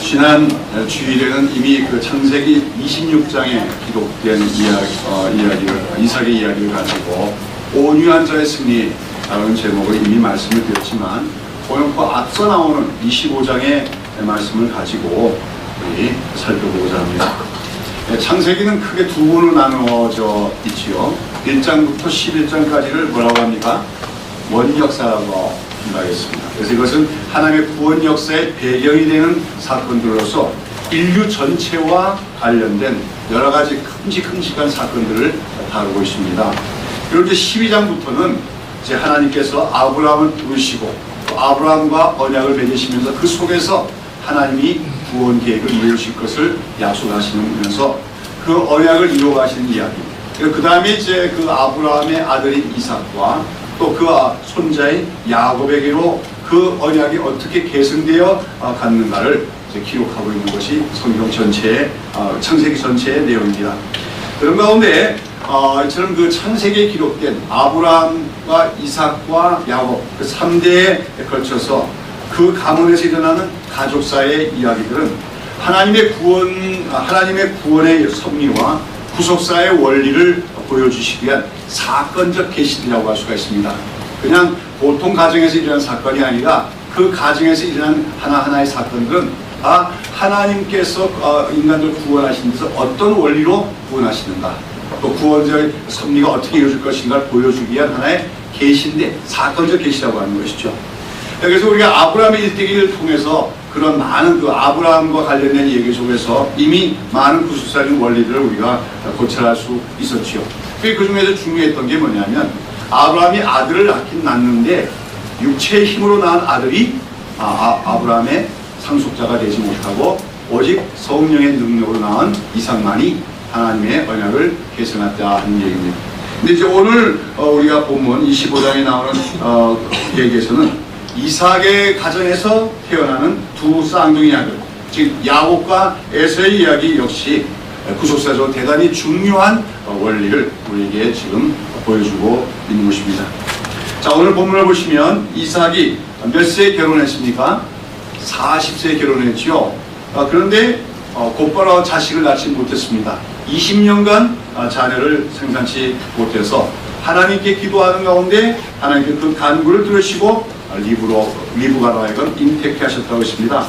지난 주일에는 이미 그 창세기 26장에 기록된 이삭의 이야기를 가지고 온유한 자의 승리라는 제목을 이미 말씀을 드렸지만, 오늘 그 앞서 나오는 25장의 말씀을 가지고 우리 살펴보고자 합니다. 창세기는 크게 두 부로 나누어져 있지요. 1장부터 11장까지를 뭐라고 합니까? 원역사라고 생각하겠습니다. 그래서 이것은 하나님의 구원 역사의 배경이 되는 사건들로서 인류 전체와 관련된 여러 가지 큼직큼직한 사건들을 다루고 있습니다. 그리고 이제 12장부터는 이제 하나님께서 아브라함을 부르시고 또 아브라함과 언약을 맺으시면서 그 속에서 하나님이 구원 계획을 이루실 것을 약속하시면서 그 언약을 이루어가시는 이야기. 그 다음에 이제 그 아브라함의 아들인 이삭과 또 그 손자인 야곱에게로 그 언약이 어떻게 계승되어 갔는가를 이제 기록하고 있는 것이 성경 전체의 창세기 전체의 내용입니다. 그런 가운데 저는 그 창세기에 기록된 아브라함과 이삭과 야곱 그 3대에 걸쳐서 그 가문에서 일어나는 가족사의 이야기들은 하나님의 구원의 섭리와 구속사의 원리를 보여주시기 위한 사건적 계시들이라고 할 수가 있습니다. 그냥 보통 가정에서 일어난 사건이 아니라 그 가정에서 일어난 하나하나의 사건들은 하나님께서 인간들을 구원하신 데서 어떤 원리로 구원하시는가, 또 구원자의 섭리가 어떻게 이루어질 것인가를 보여주기 위한 하나의 계시인데 사건적 계시라고 하는 것이죠. 그래서 우리가 아브라함의 일대기를 통해서 그런 많은 그 아브라함과 관련된 얘기 속에서 이미 많은 구속사적인 원리들을 우리가 고찰할 수 있었지요. 그 중에서 중요했던 게 뭐냐면, 아브라함이 아들을 낳는데 육체의 힘으로 낳은 아들이 아브라함의 상속자가 되지 못하고 오직 성령의 능력으로 낳은 이삭만이 하나님의 언약을 계승했다 하는 얘기입니다. 근데 이제 오늘 우리가 본문 25장에 나오는 얘기에서는 이삭의 가정에서 태어나는 두 쌍둥이 아들, 즉 야곱과 에서의 이야기 역시 구속사적으로 대단히 중요한 원리를 우리에게 지금 보여주고 있는 것입니다. 자, 오늘 본문을 보시면 이삭이 몇 세에 결혼했습니까? 40세에 결혼했지요. 그런데 곧바로 자식을 낳지 못했습니다. 20년간 자녀를 생산치 못해서 하나님께 기도하는 가운데 하나님께 그 간구를 들으시고 리브가로 하여금 잉태케 하셨다고 했습니다.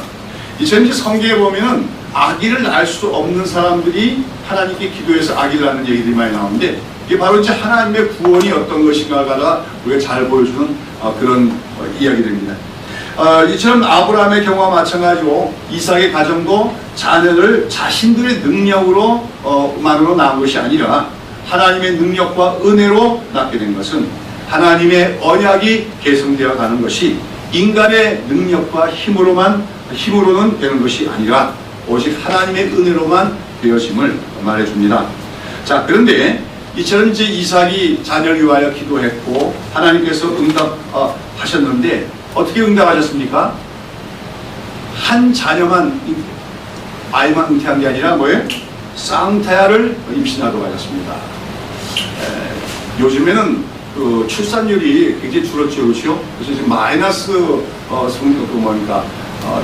이처럼 성경에 보면은 아기를 낳을 수 없는 사람들이 하나님께 기도해서 아기를 낳는 얘기들이 많이 나오는데, 이게 바로 이제 하나님의 구원이 어떤 것인가가 우리가 잘 보여주는 그런 이야기들입니다. 이처럼 아브라함의 경우와 마찬가지로 이삭의 가정도 자녀를 자신들의 능력으로 만으로 낳은 것이 아니라 하나님의 능력과 은혜로 낳게 된 것은 하나님의 언약이 계승되어 가는 것이 인간의 능력과 힘으로는 되는 것이 아니라 오직 하나님의 은혜로만 되어짐을 말해줍니다. 자, 그런데 이처럼 이제 이삭이 자녀를 위하여 기도했고 하나님께서 응답하셨는데 어떻게 응답하셨습니까? 한 자녀만 아이만 잉태한 게 아니라 뭐예요? 쌍타야를 임신하도록 하셨습니다. 요즘에는 그 출산율이 굉장히 줄었죠, 그렇죠? 그래서 지금 마이너스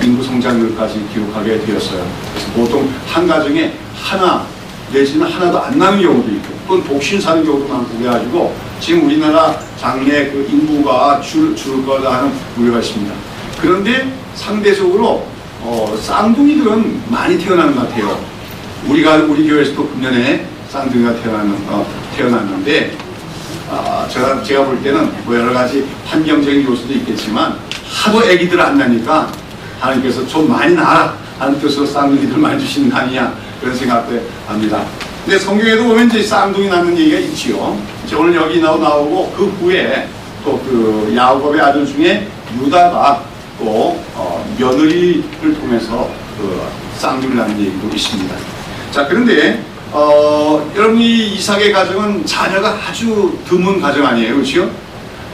인구 성장률까지 기록하게 되었어요. 그래서 보통 한 가정에 하나 내지는 하나도 안 나는 경우도 있고, 또는 독신 사는 경우도 많고 그래가지고 지금 우리나라 장래 그 인구가 줄 거다 하는 우려가 있습니다. 그런데 상대적으로 쌍둥이들은 많이 태어나는 것 같아요. 우리 교회에서도 금년에 쌍둥이가 태어났는데. 제가 볼 때는 뭐 여러 가지 환경적인 요소도 있겠지만 하도 애기들 안 나니까 하나님께서 좀 많이 낳아라 하는 뜻으로 쌍둥이들 많이 주시는 거 아니냐, 그런 생각도 합니다. 근데 성경에도 보면 이제 쌍둥이 낳는 얘기가 있지요. 이제 오늘 여기 나오고 그 후에 또 그 야곱의 아들 중에 유다가 또 며느리를 통해서 그 쌍둥이 낳는 얘기도 있습니다. 자, 그런데 여러분이 이삭의 가정은 자녀가 아주 드문 가정 아니에요, 그렇죠?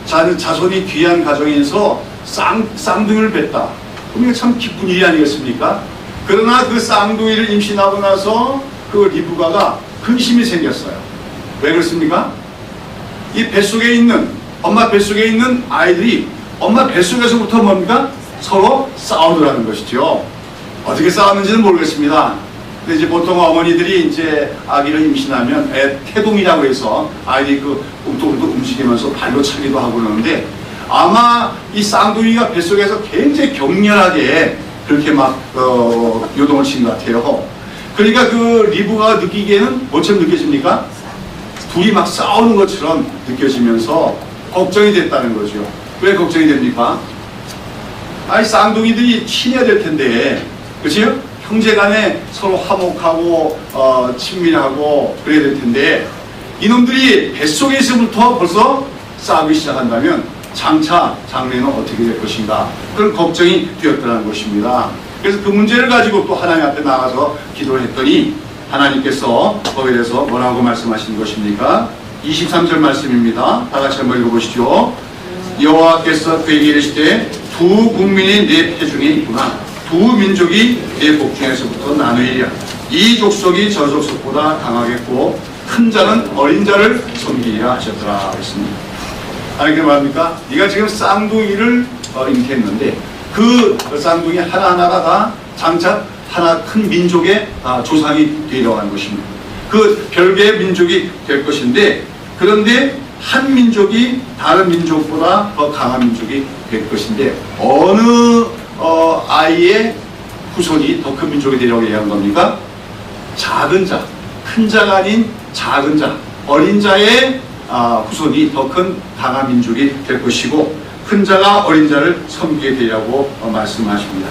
자손이 귀한 가정에서 쌍둥이를 뵀다. 그럼 참 기쁜 일이 아니겠습니까? 그러나 그 쌍둥이를 임신하고 나서 그 리브가가 근심이 생겼어요. 왜 그렇습니까? 이 뱃속에 있는 엄마 뱃속에 있는 아이들이 엄마 뱃속에서부터 뭡니까? 서로 싸우더라는 것이죠. 어떻게 싸웠는지는 모르겠습니다. 근데 이제 보통 어머니들이 이제 아기를 임신하면 태동이라고 해서 아이들이 그 웅뚱웅뚱 움직이면서 발로 차기도 하고 그러는데 아마 이 쌍둥이가 뱃속에서 굉장히 격렬하게 그렇게 막 요동을 친 것 같아요. 그러니까 그 리브가 느끼기에는 뭐처럼 느껴집니까? 둘이 막 싸우는 것처럼 느껴지면서 걱정이 됐다는 거죠. 왜 걱정이 됩니까? 아니 쌍둥이들이 친해야 될 텐데, 그렇죠? 형제간에 서로 화목하고 친밀하고 그래야 될 텐데 이놈들이 뱃속에 있으면부터 벌써 싸우기 시작한다면 장차 장래는 어떻게 될 것인가, 그런 걱정이 되었다는 것입니다. 그래서 그 문제를 가지고 또 하나님 앞에 나가서 기도를 했더니 하나님께서 거기에 대해서 뭐라고 말씀하시는 것입니까? 23절 말씀입니다. 다 같이 한번 읽어보시죠. 여호와께서 그에게 이르시되 두 국민이 내 패중에 있구나. 두 민족이 내 복중에서부터 나누리라. 이 족속이 저 족속보다 강하겠고 큰 자는 어린 자를 섬기리라 하셨더라 했습니다. 아니 그 말입니까? 네가 지금 쌍둥이를 잉태했는데 그 쌍둥이 하나하나가 다 장차 하나 큰 민족의 조상이 되려고 하는 것입니다. 그 별개의 민족이 될 것인데, 그런데 한 민족이 다른 민족보다 더 강한 민족이 될 것인데 어느 아이의 후손이 더 큰 민족이 되려고 얘기한 겁니까? 작은 자, 큰 자가 아닌 작은 자, 어린 자의 후손이 더 큰 강한 민족이 될 것이고 큰 자가 어린 자를 섬기게 되려고 말씀하십니다.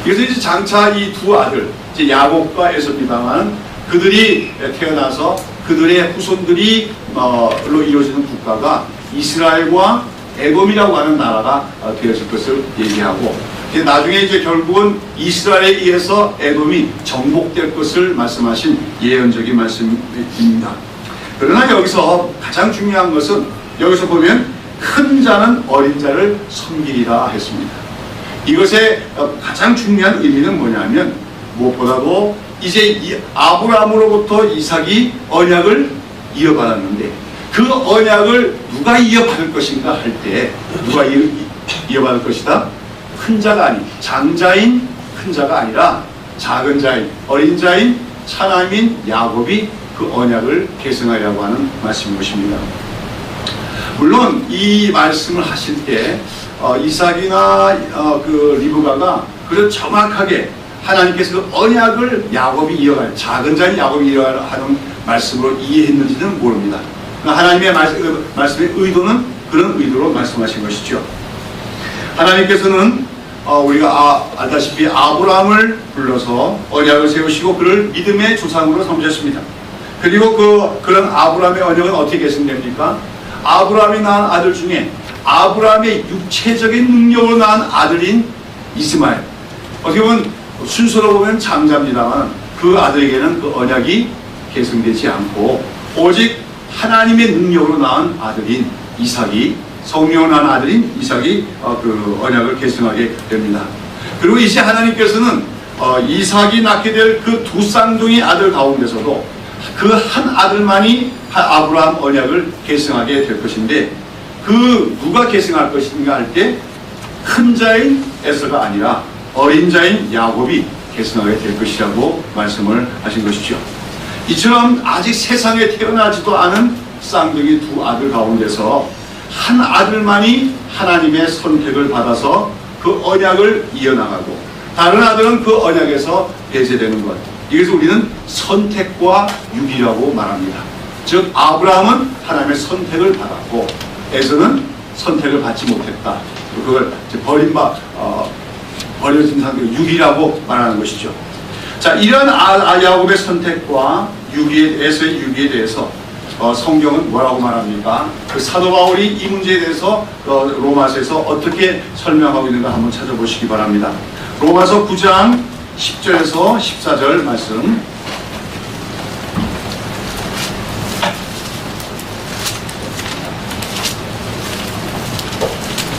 그래서 이제 장차 이 두 아들, 이제 야곱과 에서입니다만 그들이 태어나서 그들의 후손들이 로 이루어지는 국가가 이스라엘과 에돔이라고 하는 나라가 되어질 것을 얘기하고, 나중에 이제 결국은 이스라엘에 의해서 에돔이 정복될 것을 말씀하신 예언적인 말씀입니다. 그러나 여기서 가장 중요한 것은 여기서 보면 큰 자는 어린 자를 섬기리라 했습니다. 이것의 가장 중요한 의미는 뭐냐면 무엇보다도 이제 아브라함으로부터 이삭이 언약을 이어받았는데 그 언약을 누가 이어받을 것인가 할 때 누가 이어받을 것이다? 큰 자가 아닌 장자인 큰 자가 아니라 작은 자인 어린 자인 차남인 야곱이 그 언약을 계승하려고 하는 말씀인 것입니다. 물론 이 말씀을 하실 때 이삭이나 그 리브가가 그래도 정확하게 하나님께서 그 언약을 야곱이 이어갈, 작은 자인 야곱이 이어가는 말씀으로 이해했는지는 모릅니다. 하나님의 말씀의 의도는 그런 의도로 말씀하신 것이죠. 하나님께서는 우리가 알다시피 아브라함을 불러서 언약을 세우시고 그를 믿음의 조상으로 삼으셨습니다. 그리고 그런 아브라함의 언약은 어떻게 계승됩니까? 아브라함이 낳은 아들 중에 아브라함의 육체적인 능력으로 낳은 아들인 이스마엘, 어떻게 보면 순서로 보면 장자입니다만 그 아들에게는 그 언약이 계승되지 않고 오직 하나님의 능력으로 낳은 아들인 이삭이, 성령으로 낳은 아들인 이삭이 그 언약을 계승하게 됩니다. 그리고 이제 하나님께서는 이삭이 낳게 될 그 두 쌍둥이 아들 가운데서도 그 한 아들만이 아브라함 언약을 계승하게 될 것인데 그 누가 계승할 것인가 할 때 큰 자인 에서가 아니라 어린 자인 야곱이 계승하게 될 것이라고 말씀을 하신 것이죠. 이처럼 아직 세상에 태어나지도 않은 쌍둥이 두 아들 가운데서 한 아들만이 하나님의 선택을 받아서 그 언약을 이어나가고 다른 아들은 그 언약에서 배제되는 것, 이것을 우리는 선택과 유기라고 말합니다. 즉 아브라함은 하나님의 선택을 받았고 에서는 선택을 받지 못했다. 그걸 버려진 상태로 유기라고 말하는 것이죠. 자, 이런 야곱의 선택과 에서의 유기에 대해서 성경은 뭐라고 말합니까? 그 사도 바울이 이 문제에 대해서 로마서에서 어떻게 설명하고 있는가 한번 찾아보시기 바랍니다. 로마서 9장 10절에서 14절 말씀.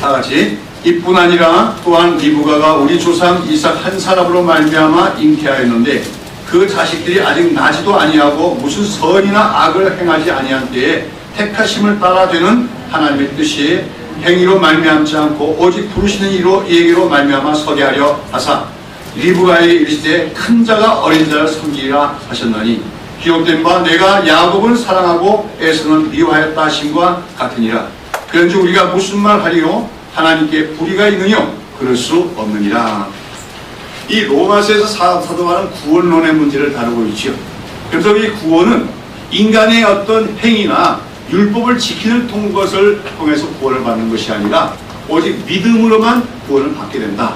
다같이 이뿐 아니라 또한 리브가가 우리 조상 이삭 한 사람으로 말미암아 잉태하였는데 그 자식들이 아직 나지도 아니하고 무슨 선이나 악을 행하지 아니한 때에 택하심을 따라 되는 하나님의 뜻이 행위로 말미암지 않고 오직 부르시는 이로 얘기로 말미암아 서게 하려 하사 리브가에 이르시되 큰 자가 어린 자를 섬기리라 하셨나니 기록된 바 내가 야곱은 사랑하고 에서는 미워하였다 하심과 같으니라. 그런즉 우리가 무슨 말 하리요? 하나님께 불의가 있느뇨? 그럴 수 없느니라. 이 로마서에서 사도 바울은 구원론의 문제를 다루고 있죠. 그래서 이 구원은 인간의 어떤 행위나 율법을 지키는 것을 통해서 구원을 받는 것이 아니라 오직 믿음으로만 구원을 받게 된다.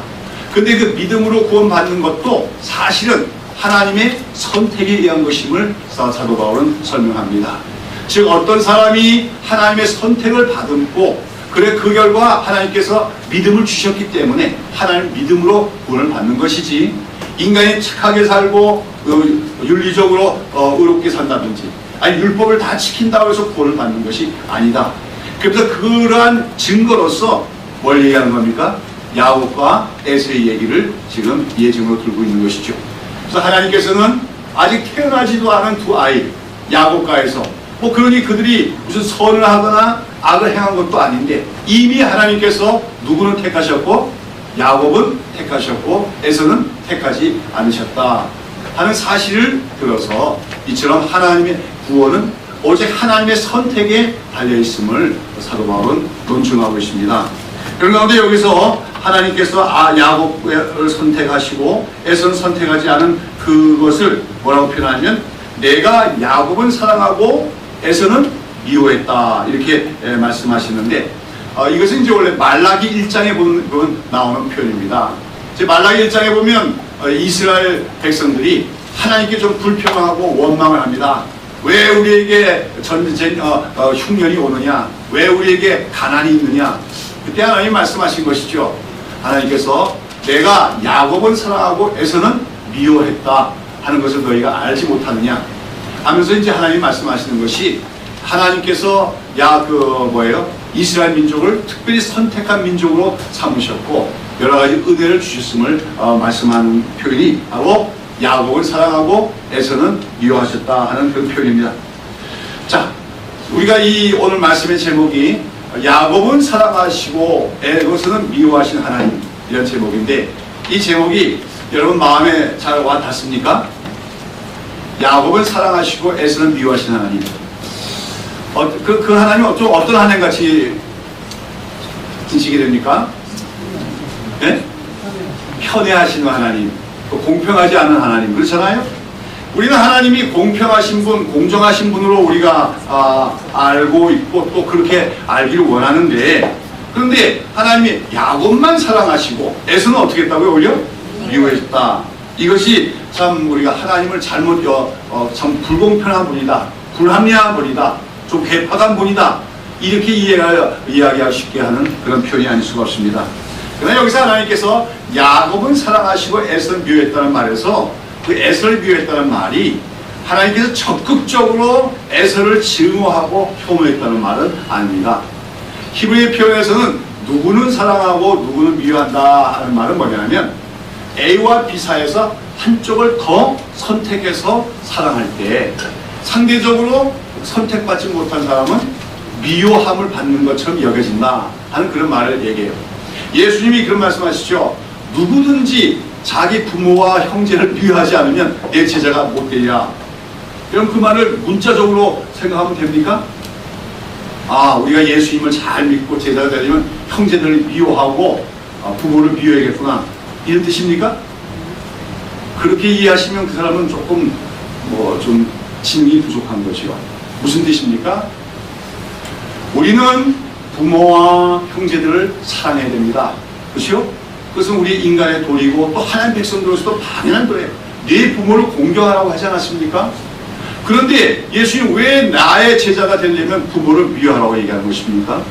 근데 그 믿음으로 구원받는 것도 사실은 하나님의 선택에 의한 것임을 사도 바울은 설명합니다. 즉 어떤 사람이 하나님의 선택을 받고 그래 그 결과 하나님께서 믿음을 주셨기 때문에 하나님 믿음으로 구원을 받는 것이지 인간이 착하게 살고 윤리적으로 의롭게 산다든지 아니 율법을 다 지킨다고 해서 구원을 받는 것이 아니다. 그래서 그러한 증거로서 뭘 얘기하는 겁니까? 야곱과 에서의 얘기를 지금 예증으로 들고 있는 것이죠. 그래서 하나님께서는 아직 태어나지도 않은 두 아이 야곱과 에서 그러니 그들이 무슨 선을 하거나 악을 행한 것도 아닌데 이미 하나님께서 누구는 택하셨고 야곱은 택하셨고 에서는 택하지 않으셨다 하는 사실을 들어서 이처럼 하나님의 구원은 오직 하나님의 선택에 달려있음을 사도 바울은 논증하고 있습니다. 그런 가운데 여기서 하나님께서 야곱을 선택하시고 에서는 선택하지 않은 그것을 뭐라고 표현하면 내가 야곱은 사랑하고 에서는 미워했다 이렇게 말씀하시는데 이것은 이제 원래 말라기 1장에 보면 나오는 표현입니다. 이제 말라기 1장에 보면 이스라엘 백성들이 하나님께 좀 불평하고 원망을 합니다. 왜 우리에게 전쟁 흉년이 오느냐? 왜 우리에게 가난이 있느냐? 그때 하나님 말씀하신 것이죠. 하나님께서 내가 야곱은 사랑하고 에서는 미워했다 하는 것을 너희가 알지 못하느냐 하면서 이제 하나님 말씀하시는 것이 하나님께서 이스라엘 민족을 특별히 선택한 민족으로 삼으셨고 여러 가지 은혜를 주셨음을 말씀하는 표현이 바로 야곱을 사랑하고 에서는 미워하셨다 하는 그런 표현입니다. 자, 우리가 이 오늘 말씀의 제목이 야곱은 사랑하시고 에서는 미워하신 하나님 이런 제목인데 이 제목이 여러분 마음에 잘 와 닿습니까? 야곱은 사랑하시고 에서는 미워하신 하나님. 그 하나님은 좀 어떤 하나님같이 지시게 됩니까? 네? 편애하시는 하나님, 공평하지 않은 하나님 그렇잖아요? 우리는 하나님이 공평하신 분, 공정하신 분으로 우리가 알고 있고 또 그렇게 알기를 원하는데 그런데 하나님이 야곱만 사랑하시고 에서는 어떻게 했다고요? 오히려 미워했다. 이것이 참 우리가 하나님을 잘못 참 불공평한 분이다, 불합리한 분이다, 좀 괴팍한 분이다 이렇게 이야기하기 쉽게 하는 그런 표현이 아닐 수가 없습니다. 그러나 여기서 하나님께서 야곱은 사랑하시고 에서는 미워했다는 말에서 그 에서를 미워했다는 말이 하나님께서 적극적으로 에서를 증오하고 혐오했다는 말은 아닙니다. 히브리 표현에서는 누구는 사랑하고 누구는 미워한다 하는 말은 뭐냐면 A와 B 사이에서 한쪽을 더 선택해서 사랑할 때 상대적으로 선택받지 못한 사람은 미워함을 받는 것처럼 여겨진다 하는 그런 말을 얘기해요. 예수님이 그런 말씀하시죠. 누구든지 자기 부모와 형제를 미워하지 않으면 내 제자가 못 되리라. 그럼 그 말을 문자적으로 생각하면 됩니까? 우리가 예수님을 잘 믿고 제자가 되려면 형제들을 미워하고 부모를 미워해야겠구나 이런 뜻입니까? 그렇게 이해하시면 그 사람은 조금 좀 진이 부족한 거죠. 무슨 뜻입니까? 우리는 부모와 형제들을 사랑해야 됩니다. 그렇죠? 그것은 우리 인간의 도리고 또 하나님 백성들로서도 당연한 도리예요. 네 부모를 공경하라고 하지 않았습니까? 그런데 예수님 왜 나의 제자가 되려면 부모를 미워하라고 얘기하는 것입니까?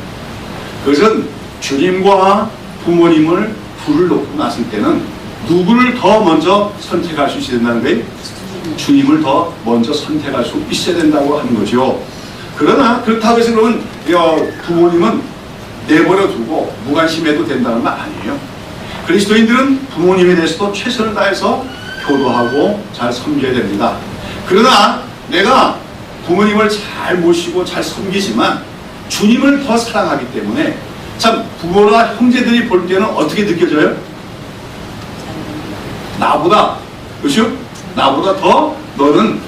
그것은 주님과 부모님을 불을 놓고 났을 때는 누구를 더 먼저 선택할 수 있어야 된다는 거예요? 주님을 더 먼저 선택할 수 있어야 된다고 하는 거죠. 그러나 그렇다고 해서 그러면 부모님은 내버려 두고 무관심해도 된다는 말 아니에요. 그리스도인들은 부모님에 대해서도 최선을 다해서 효도하고 잘 섬겨야 됩니다. 그러나 내가 부모님을 잘 모시고 잘 섬기지만 주님을 더 사랑하기 때문에 참 부모나 형제들이 볼 때는 어떻게 느껴져요? 나보다, 그렇죠? 나보다 더 너는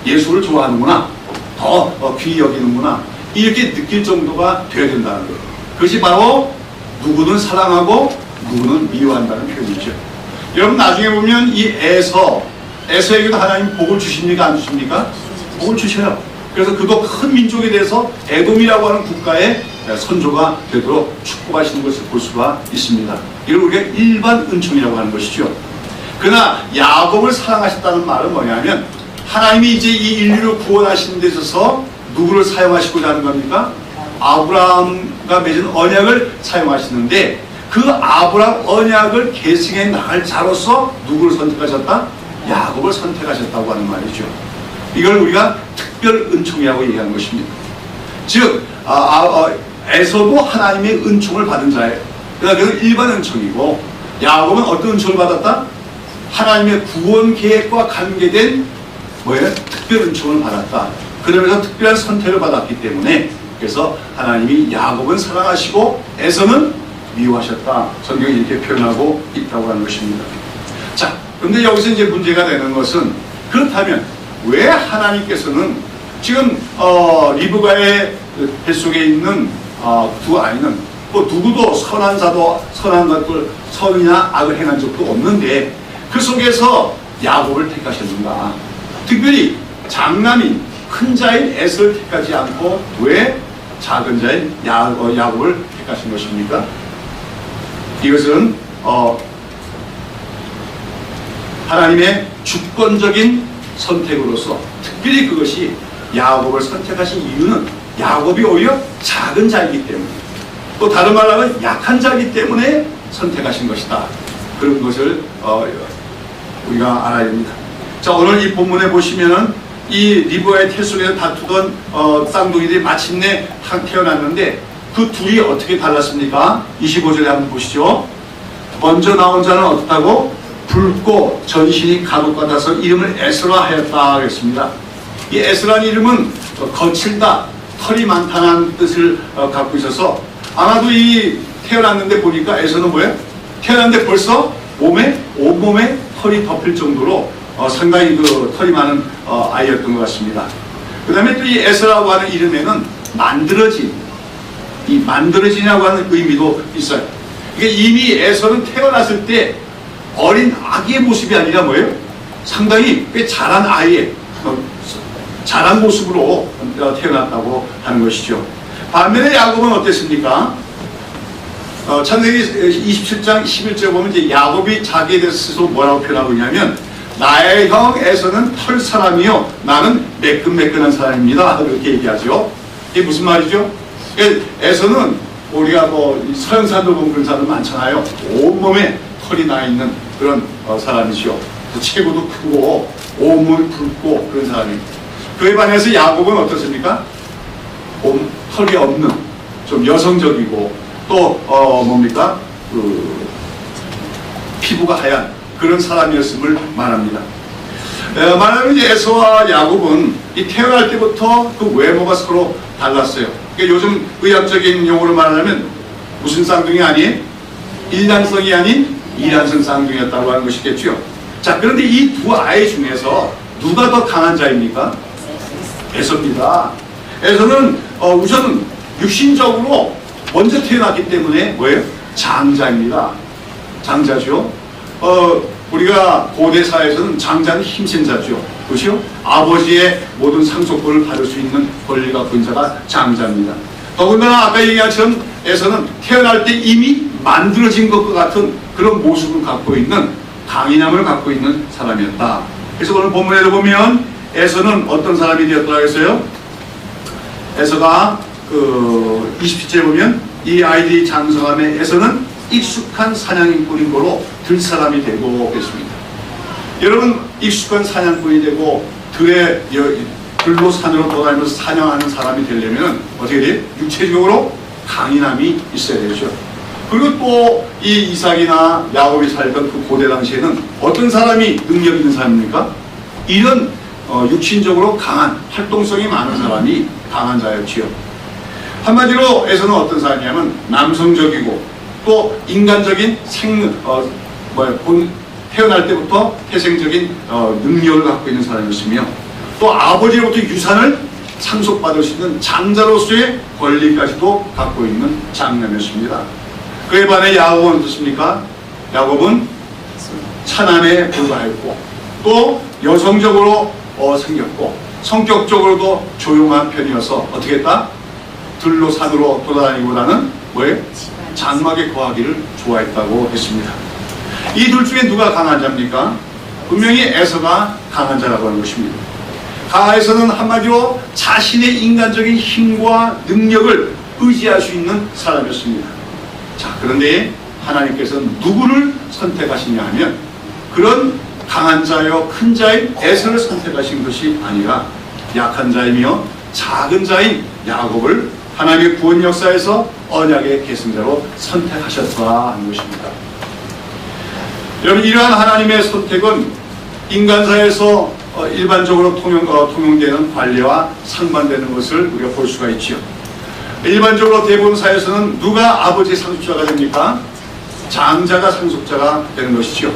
예수를 좋아하는구나, 더 귀히 여기는구나, 이렇게 느낄 정도가 돼야 된다는 거예요. 그것이 바로 누구는 사랑하고 누구는 미워한다는 표현이죠. 여러분 나중에 보면 이 에서에게도 하나님 복을 주십니까 안 주십니까? 복을 주셔요. 그래서 그도 큰 민족에 대해서 에돔이라고 하는 국가의 선조가 되도록 축복하시는 것을 볼 수가 있습니다. 이걸 우리가 일반 은총이라고 하는 것이죠. 그러나 야곱을 사랑하셨다는 말은 뭐냐면 하나님이 이제 이 인류를 구원하시는 데 있어서 누구를 사용하시고자 하는 겁니까? 아브라함과 맺은 언약을 사용하시는데 그 아브라함 언약을 계승해 나갈 자로서 누구를 선택하셨다? 야곱을 선택하셨다고 하는 말이죠. 이걸 우리가 특별 은총이라고 얘기하는 것입니다. 즉 에서도 하나님의 은총을 받은 자예요. 그러니까 그건 일반 은총이고 야곱은 어떤 은총을 받았다? 하나님의 구원 계획과 관계된 뭐예요? 특별 은총을 받았다. 그러면서 특별한 선택을 받았기 때문에 그래서 하나님이 야곱은 사랑하시고 에서는 미워하셨다. 성경이 이렇게 표현하고 있다고 하는 것입니다. 자, 그런데 여기서 이제 문제가 되는 것은 그렇다면 왜 하나님께서는 지금 리브가의 뱃속에 있는 두 아이는 또 누구도 선한 자도 선한 것을 선이나 악을 행한 적도 없는데 그 속에서 야곱을 택하셨는가? 특별히 장남인 큰 자인 에서를 택하지 않고 왜 작은 자인 야곱을 택하신 것입니까? 이것은 하나님의 주권적인 선택으로서 특별히 그것이 야곱을 선택하신 이유는 야곱이 오히려 작은 자이기 때문에 또 다른 말로 하면 약한 자이기 때문에 선택하신 것이다. 그런 것을 우리가 알아야 됩니다. 자, 오늘 이 본문에 보시면은 이 리브가의 태 속에서 다투던 쌍둥이들이 마침내 태어났는데 그 둘이 어떻게 달랐습니까? 25절에 한번 보시죠. 먼저 나온 자는 어떻다고? 붉고 전신이 가죽 같아서 이름을 에스라 하였다 그랬습니다. 이 에스라는 이름은 거칠다, 털이 많다는 뜻을 갖고 있어서 아마도 이 태어났는데 보니까 에서는 뭐예요? 태어났는데 벌써 온몸에 털이 덮일 정도로 상당히 그 털이 많은 아이였던 것 같습니다. 그 다음에 또 이 에서라고 하는 이름에는 만들어진이라고 하는 의미도 있어요. 이게 이미 에서는 태어났을 때 어린 아기의 모습이 아니라 뭐예요? 상당히 꽤 자란 아이의 자란 모습으로 태어났다고 하는 것이죠. 반면에 야곱은 어땠습니까? 창세기 27장 11절에 보면 이제 야곱이 자기에 대해서 스스로 뭐라고 표현하고 있냐면 나의 형 에서는 털 사람이요 나는 매끈매끈한 사람입니다. 그렇게 얘기하죠. 이게 무슨 말이죠? 에서는 우리가 서양 사람들 보면 그런 사람들 많잖아요. 온몸에 털이 나 있는 그런 사람이죠. 체구도 크고 온몸이 붉고 그런 사람입니다. 그에 반해서 야곱은 어떻습니까? 털이 없는 좀 여성적이고 또 뭡니까? 피부가 하얀 그런 사람이었음을 말합니다. 말하면 이제 에서와 야곱은 이 태어날 때부터 그 외모가 서로 달랐어요. 그러니까 요즘 의학적인 용어로 말하면 무슨 쌍둥이 아니에요? 일란성이 아닌 이란성 쌍둥이였다고 하는 것이겠죠. 자, 그런데 이 두 아이 중에서 누가 더 강한 자입니까? 에서입니다. 에서는 우선 육신적으로 먼저 태어났기 때문에 뭐예요? 장자입니다. 장자죠. 우리가 고대 사회에서는 장자는 힘센 자죠. 그렇죠? 아버지의 모든 상속권을 받을 수 있는 권리가 갖고 자가 장자입니다. 더군다나 아까 얘기한 것처럼 에서는 태어날 때 이미 만들어진 것과 같은 그런 모습을 갖고 있는 강인함을 갖고 있는 사람이었다. 그래서 오늘 본문에도 보면 에서는 어떤 사람이 되었더라 했어요? 에서가 27절에 보면 이 아이들이 장성함에 에서는 익숙한 사냥꾼인 거로 들사람이 되고 그랬습니다. 여러분 익숙한 사냥꾼이 되고 들로 산으로 돌아다니면서 사냥하는 사람이 되려면 어떻게 돼요? 육체적으로 강인함이 있어야 되죠. 그리고 또 이 이삭이나 야곱이 살던 그 고대 당시에는 어떤 사람이 능력 있는 사람입니까? 이런 육신적으로 강한 활동성이 많은 사람이 강한 자였지요. 한마디로 해서는 어떤 사람이냐면 남성적이고 또 인간적인 태어날 때부터 태생적인 능력을 갖고 있는 사람이었으며 또 아버지로부터 유산을 상속받을 수 있는 장자로서의 권리까지도 갖고 있는 장남이었습니다. 그에 반해 야곱은 어떻습니까? 야곱은 차남에 불과했고 또 여성적으로 생겼고 성격적으로도 조용한 편이어서 어떻게 했다? 들로 산으로 돌아다니기보다는 뭐예요? 장막에 거하기를 좋아했다고 했습니다. 이 둘 중에 누가 강한 자입니까? 분명히 에서가 강한 자라고 하는 것입니다. 가에서는 한마디로 자신의 인간적인 힘과 능력을 의지할 수 있는 사람이었습니다. 자, 그런데 하나님께서는 누구를 선택하시냐 하면 그런 강한 자요 큰 자인 에서를 선택하신 것이 아니라 약한 자이며 작은 자인 야곱을 하나님의 구원 역사에서 언약의 계승자로 선택하셨다 하는 것입니다. 여러분, 이러한 하나님의 선택은 인간사에서 일반적으로 통용되는 관례와 상반되는 것을 우리가 볼 수가 있지요. 일반적으로 대부분 사회에서는 누가 아버지의 상속자가 됩니까? 장자가 상속자가 되는 것이죠.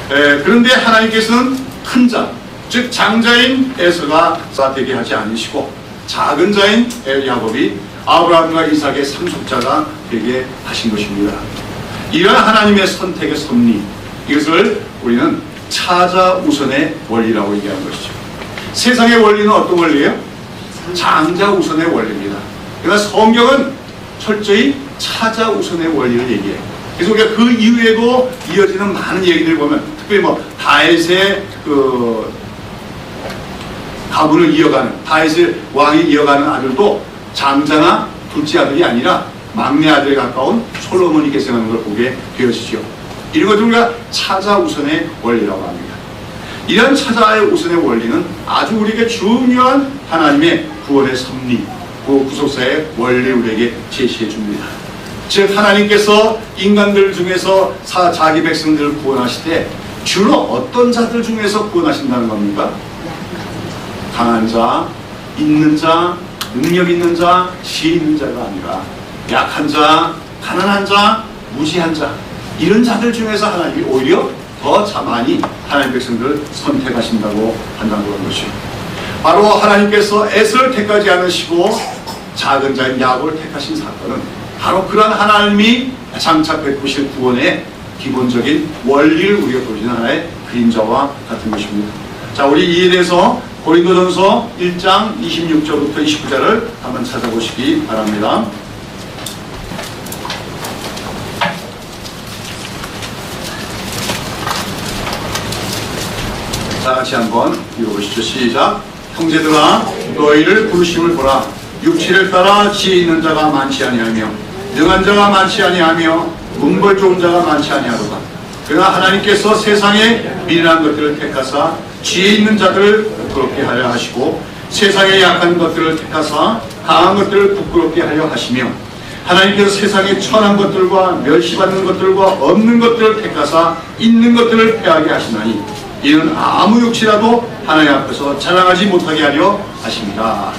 그런데 하나님께서는 큰 자, 즉 장자인 에서가 되게 하지 않으시고 작은 자인 야곱이 아브라함과 이삭의 상속자가 되게 하신 것입니다. 이러한 하나님의 선택의 섭리, 이것을 우리는 차자우선의 원리라고 얘기하는 것이죠. 세상의 원리는 어떤 원리예요? 장자우선의 원리입니다. 그러나 성경은 철저히 차자우선의 원리를 얘기해요. 그래서 우리가 그 이후에도 이어지는 많은 얘기들 보면 특별히 다윗의 가문을 이어가는 다윗의 왕이 이어가는 아들도 장자나 둘째 아들이 아니라 막내 아들에 가까운 솔로몬이 계승하는 걸 보게 되어지죠. 이런 것을 우리가 차자우선의 원리라고 합니다. 이런 차자우선의 원리는 아주 우리에게 중요한 하나님의 구원의 섭리, 구속사의 원리를 우리에게 제시해 줍니다. 즉 하나님께서 인간들 중에서 자기 백성들을 구원하실 때 주로 어떤 자들 중에서 구원하신다는 겁니까? 강한 자, 있는 자, 능력 있는 자, 지혜 있는 자가 아니라 약한 자, 가난한 자, 무지한 자, 이런 자들 중에서 하나님이 오히려 더 많이 하나님 백성들을 선택하신다고 한다는 것이죠. 바로 하나님께서 에서를 택하지 않으시고 작은 자인 야곱을 택하신 사건은 바로 그러한 하나님이 장차 베푸실 구원의 기본적인 원리를 우리가 보여주는 하나의 그림자와 같은 것입니다. 자, 우리 이에 대해서 고린도전서 1장 26절부터 29절을 한번 찾아보시기 바랍니다. 자, 같이 한번 읽어보시죠. 시작. 형제들아, 너희를 부르심을 보라. 육체를 따라 지혜 있는 자가 많지 아니하며 능한 자가 많지 아니하며 문벌 좋은 자가 많지 아니하도다. 그러나 하나님께서 세상에 미련한 것들을 택하사 지혜 있는 자들을 부끄럽게 하려 하시고 세상에 약한 것들을 택하사 강한 것들을 부끄럽게 하려 하시며 하나님께서 세상에 천한 것들과 멸시받는 것들과 없는 것들을 택하사 있는 것들을 패하게 하시나니 이는 아무 육체라도 하나님 앞에서 자랑하지 못하게 하려 하십니다.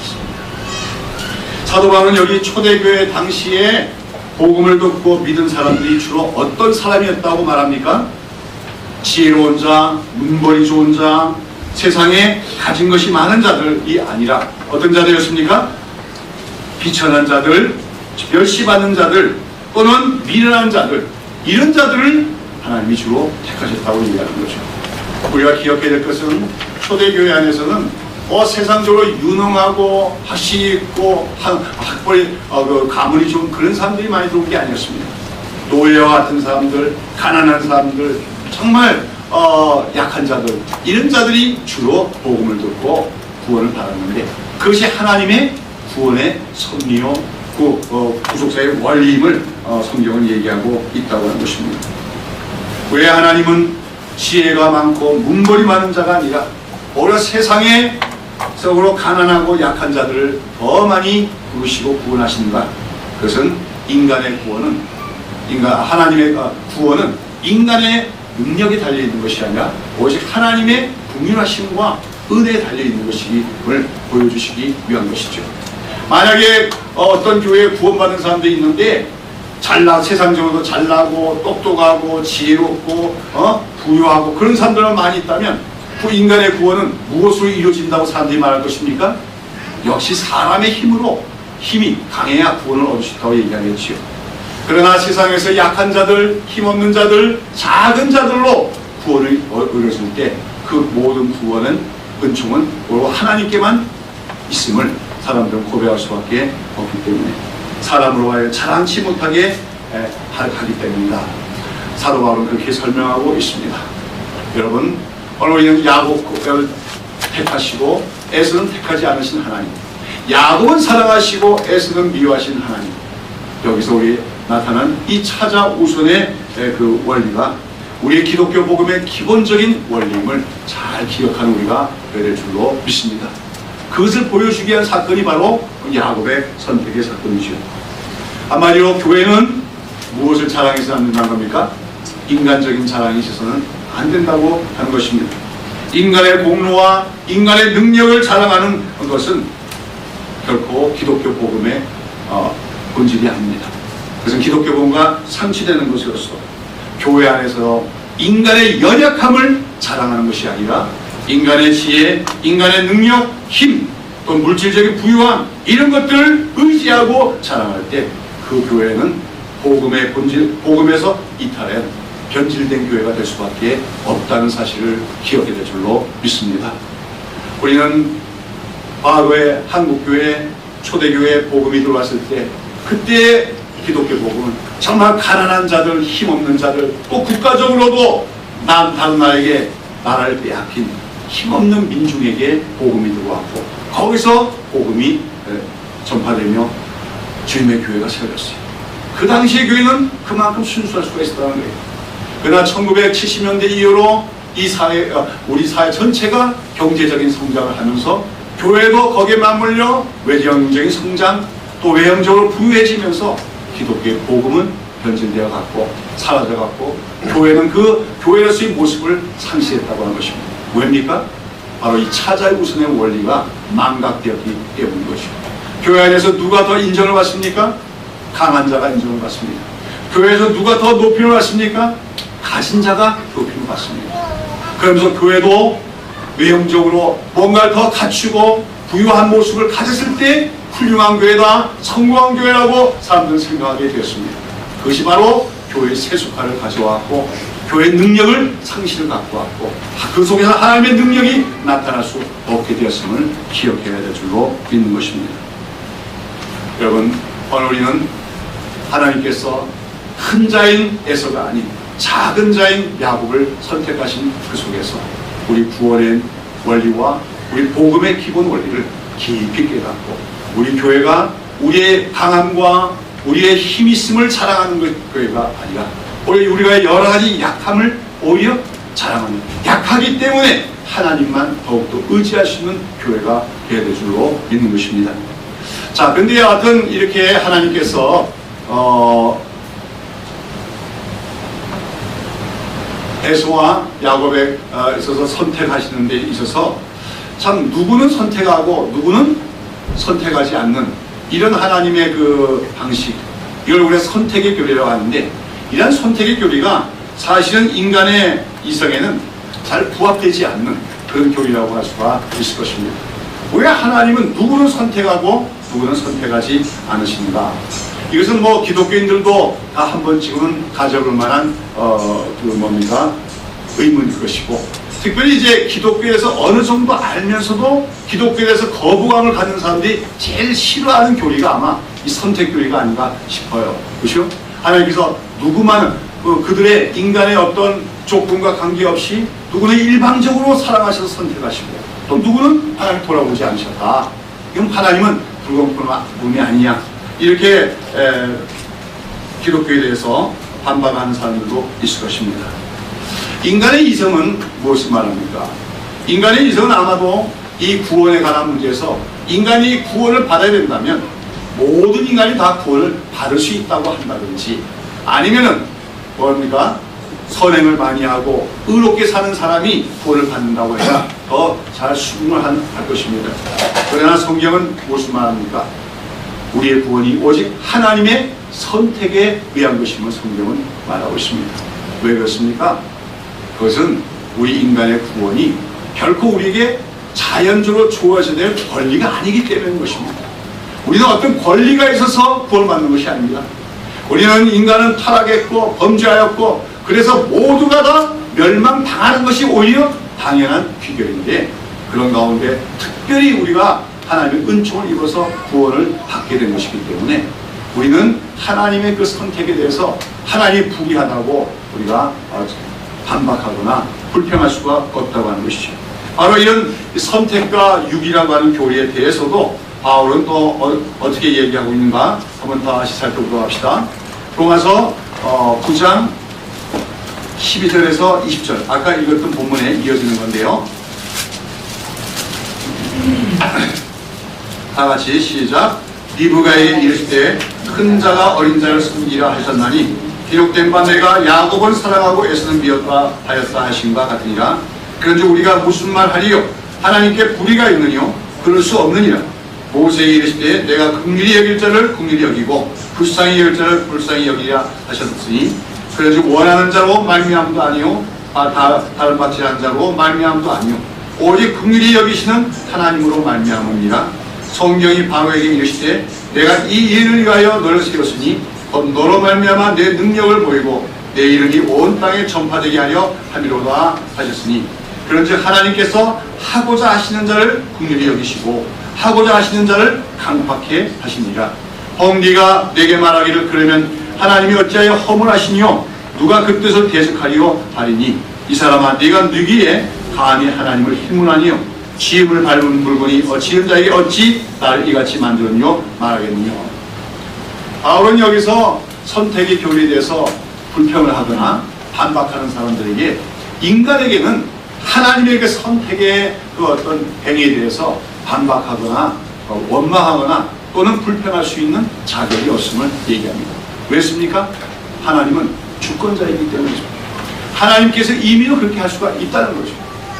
사도 바울은 여기 초대교회 당시에 복음을 듣고 믿은 사람들이 주로 어떤 사람이었다고 말합니까? 지혜로운 자, 문벌이 좋은 자, 세상에 가진 것이 많은 자들이 아니라 어떤 자들이었습니까? 비천한 자들, 멸시받는 자들, 또는 미련한 자들, 이런 자들을 하나님이 주로 택하셨다고 얘기하는 거죠. 우리가 기억해야 될 것은 초대교회 안에서는 세상적으로 유능하고 학식이 있고 학벌이 가문이 좋은 그런 사람들이 많이 들어온 게 아니었습니다. 노예와 같은 사람들, 가난한 사람들, 정말 약한 자들, 이런 자들이 주로 복음을 듣고 구원을 받았는데 그것이 하나님의 구원의 섭리요 구속사의 원리임을 성경은 얘기하고 있다고 하는 것입니다. 왜 하나님은 지혜가 많고 문벌이 많은 자가 아니라 오히려 세상에 속으로 가난하고 약한 자들을 더 많이 부르시고 구원하신다. 그것은 인간의 구원은 하나님의 구원은 인간의 능력에 달려있는 것이 아니라 오직 하나님의 긍휼하심과 은혜에 달려있는 것임을 보여주시기 위한 것이죠. 만약에 어떤 교회에 구원받은 사람들이 있는데 세상적으로도 잘나고 똑똑하고 지혜롭고 부유하고 그런 사람들만 많이 있다면 그 인간의 구원은 무엇으로 이루어진다고 사람들이 말할 것입니까? 역시 사람의 힘이 강해야 구원을 얻을 수 있다고 얘기하겠지요. 그러나 세상에서 약한 자들, 힘없는 자들, 작은 자들로 구원을 얻을 때 그 모든 구원은, 은총은 오로 하나님께만 있음을 사람들은 고백할 수밖에 없기 때문에 사람으로 하여 자랑치 못하게 하기 때문이다. 사도 바울은 그렇게 설명하고 있습니다. 여러분, 오늘 우리는 야곱을 택하시고 에서는 택하지 않으신 하나님, 야곱은 사랑하시고 에서는 미워하신 하나님, 여기서 우리 나타난 이 차자 우선의 그 원리가 우리의 기독교 복음의 기본적인 원리임을 잘 기억하는 우리가 될 줄로 믿습니다. 그것을 보여주기 위한 사건이 바로 야곱의 선택의 사건이죠. 한마디로 교회는 무엇을 자랑해서 안 된다는 겁니까? 인간적인 자랑이 있어서는 안 된다고 하는 것입니다. 인간의 공로와 인간의 능력을 자랑하는 것은 결코 기독교 복음의 본질이 아닙니다. 그것은 기독교 복음과 상치되는 것으로서 교회 안에서 인간의 연약함을 자랑하는 것이 아니라 인간의 지혜, 인간의 능력, 힘, 또 물질적인 부유함, 이런 것들을 의지하고 자랑할 때 그 교회는 복음의 본질, 복음에서 이탈한 변질된 교회가 될 수밖에 없다는 사실을 기억해야 될 줄로 믿습니다. 우리는 과거에 한국교회, 초대교회 복음이 들어왔을 때 그때의 기독교 복음은 정말 가난한 자들, 힘없는 자들, 또 국가적으로도 다른 나라를 빼앗긴 힘없는 민중에게 복음이 들어왔고 거기서 복음이 전파되며 주님의 교회가 세워졌어요. 그 당시의 교회는 그만큼 순수할 수가 있었다는 거예요. 그러나 1970년대 이후로 우리 사회 전체가 경제적인 성장을 하면서 교회도 거기에 맞물려 외형적인 성장, 또 외형적으로 부유해지면서 기독교의 복음은 변질되어 갔고 사라져 갔고 교회는 그 교회로서의 모습을 상실했다고 하는 것입니다. 왜입니까? 바로 이 차자의 우선의 원리가 망각되었기 때문인 것이죠. 교회 안에서 누가 더 인정을 받습니까? 강한 자가 인정을 받습니다. 교회에서 누가 더 높임을 받습니까? 가진 자가 높임을 받습니다. 그러면서 교회도 외형적으로 뭔가를 더 갖추고 부유한 모습을 가졌을 때 훌륭한 교회다, 성공한 교회라고 사람들은 생각하게 되었습니다. 그것이 바로 교회의 세속화를 가져왔고 교회의 능력을 상실을 갖고 왔고 그 속에서 하나님의 능력이 나타날 수 없게 되었음을 기억해야 될 줄로 믿는 것입니다. 여러분, 오늘 우리는 하나님께서 큰 자인 에서가 아닌 작은 자인 야곱을 선택하신 그 속에서 우리 구원의 원리와 우리 복음의 기본 원리를 깊이 깨닫고 우리 교회가 우리의 강함과 우리의 힘 있음을 자랑하는 교회가 아니라 오히려 우리가 여러 가지 약함을 오히려 자랑하는, 약하기 때문에 하나님만 더욱더 의지할 수 있는 교회가 되어야 될 줄로 믿는 것입니다. 자, 근데 여하튼 이렇게 하나님께서 에서와 야곱에 있어서 선택하시는 데 있어서 참 누구는 선택하고 누구는 선택하지 않는 이런 하나님의 그 방식, 이걸 우리가 선택의 교리라고 하는데 이런 선택의 교리가 사실은 인간의 이성에는 잘 부합되지 않는 그런 교리라고 할 수가 있을 것입니다. 왜 하나님은 누구는 선택하고 누구는 선택하지 않으신가? 이것은 뭐 기독교인들도 다 한 번쯤은 가져볼 만한 의문일 것이고, 특별히 이제 기독교에서 어느 정도 알면서도 기독교에 대해서 거부감을 가진 사람들이 제일 싫어하는 교리가 아마 이 선택 교리가 아닌가 싶어요. 그렇죠? 하나님께서 누구만 그들의 인간의 어떤 조건과 관계없이 누구는 일방적으로 사랑하셔서 선택하시고 또 누구는 하나님 돌아보지 않으셨다. 이건 하나님은 불공평한 분이 아니냐, 이렇게 기독교에 대해서 반박하는 사람들도 있을 것입니다. 인간의 이성은 무엇을 말합니까? 인간의 이성은 아마도 이 구원에 관한 문제에서 인간이 구원을 받아야 된다면 모든 인간이 다 구원을 받을 수 있다고 한다든지, 아니면은 뭡니까? 선행을 많이 하고 의롭게 사는 사람이 구원을 받는다고 해야 더 잘 수긍을 할 것입니다. 그러나 성경은 무엇을 말합니까? 우리의 구원이 오직 하나님의 선택에 의한 것임을 성경은 말하고 있습니다. 왜 그렇습니까? 그것은 우리 인간의 구원이 결코 우리에게 자연적으로 주어져야 될 권리가 아니기 때문인 것입니다. 우리는 어떤 권리가 있어서 구원받는 것이 아닙니다. 우리는 인간은 타락했고 범죄하였고 그래서 모두가 다 멸망당하는 것이 오히려 당연한 귀결인데, 그런 가운데 특별히 우리가 하나님의 은총을 입어서 구원을 받게 된 것이기 때문에 우리는 하나님의 그 선택에 대해서 하나님이 불의하다고 우리가 반박하거나 불평할 수가 없다고 하는 것이죠. 바로 이런 선택과 육이라고 하는 교리에 대해서도 바울은 또 어떻게 얘기하고 있는가 한번 다시 살펴보도록 합시다. 로마서 9장 12절에서 20절, 아까 읽었던 본문에 이어지는 건데요. 다 같이 시작. 리브가에 이르시되 큰 자가 어린 자를 섬기라 하셨나니 기록된 바 내가 야곱을 사랑하고 에서는 미웠다 하였다 하신바 같으니라. 그런즉 우리가 무슨 말 하리요? 하나님께 불의가 있느뇨? 그럴 수 없느니라. 모세에 이르시되 내가 긍휼히 여길 자를 긍휼히 여기고 불쌍히 여길 자를 불쌍히 여기라 하셨으니 그런즉 원하는 자로 말미암도 아니요 다른 바치는 자로 말미암도 아니요 오직 긍휼히 여기시는 하나님으로 말미암으니라. 성경이 바로에게 이르시되 내가 이 일을 위하여 너를 세웠으니 너로 말미암아 내 능력을 보이고 내 이름이 온 땅에 전파되게 하려 함이로다 하셨으니 그런즉 하나님께서 하고자 하시는 자를 긍휼히 여기시고 하고자 하시는 자를 강팍해 하시니라. 네가 내게 말하기를 그러면 하나님이 어찌하여 허물하시니요? 누가 그 뜻을 대적하리요? 하리니 이 사람아 네가 누기에 감히 하나님을 휘문하니요? 지음을 밟은 물건이 지은 자에게 어찌 나를 이같이 만들었뇨? 말하겠느냐. 바울은 여기서 선택의 교리에 대해서 불평을 하거나 반박하는 사람들에게 인간에게는 하나님의 그 선택의 그 어떤 행위에 대해서 반박하거나 원망하거나 또는 불평할 수 있는 자격이 없음을 얘기합니다. 왜습니까? 하나님은 주권자이기 때문이죠. 하나님께서 임의로 그렇게 할 수가 있다는 거죠.